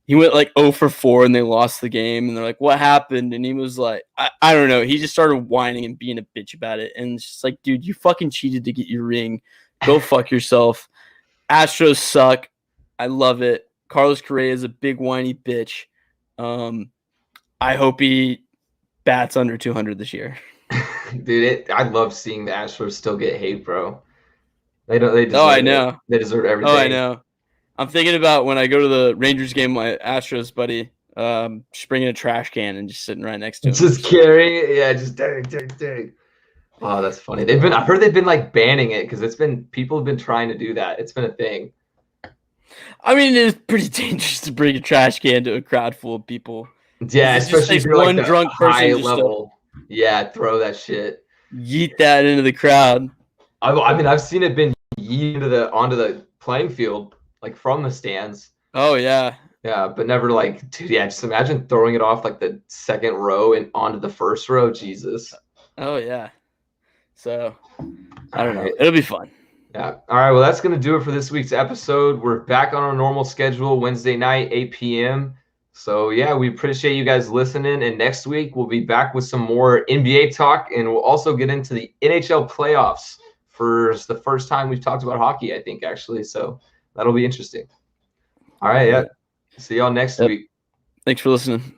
Speaker 2: he went like 0 for 4 and they lost the game. And they're like, "What happened?" And he was like, I don't know. He just started whining and being a bitch about it. And it's just like, dude, you fucking cheated to get your ring. Go fuck yourself. Astros suck. I love it. Carlos Correa is a big whiny bitch. I hope he bats under 200 this year.
Speaker 1: Dude, I love seeing the Astros still get hate, bro. They deserve
Speaker 2: I know.
Speaker 1: it. They deserve everything.
Speaker 2: Oh, I know. I'm thinking about when I go to the Rangers game, my Astros buddy, just bringing a trash can and just sitting right next to him.
Speaker 1: Just carrying it, yeah, just dang. Oh, that's funny. I've heard they've been like banning it because people have been trying to do that. It's been a thing.
Speaker 2: I mean, it's pretty dangerous to bring a trash can to a crowd full of people.
Speaker 1: Yeah, especially if you're
Speaker 2: one
Speaker 1: like
Speaker 2: drunk person
Speaker 1: high
Speaker 2: just
Speaker 1: level. Yeah, throw that shit.
Speaker 2: Yeet that into the crowd.
Speaker 1: I mean, I've seen it been yeeted onto the playing field, like from the stands.
Speaker 2: Oh yeah.
Speaker 1: Yeah, but never like, dude. Yeah, just imagine throwing it off like the second row and onto the first row. Jesus.
Speaker 2: Oh yeah. So I don't know.
Speaker 1: Right.
Speaker 2: It'll be fun.
Speaker 1: Yeah. All right. Well, that's going to do it for this week's episode. We're back on our normal schedule, Wednesday night, 8 p.m. So, yeah, we appreciate you guys listening. And next week, we'll be back with some more NBA talk. And we'll also get into the NHL playoffs for the first time we've talked about hockey, I think, actually. So that'll be interesting. All right. Yeah. See y'all next week.
Speaker 2: Thanks for listening.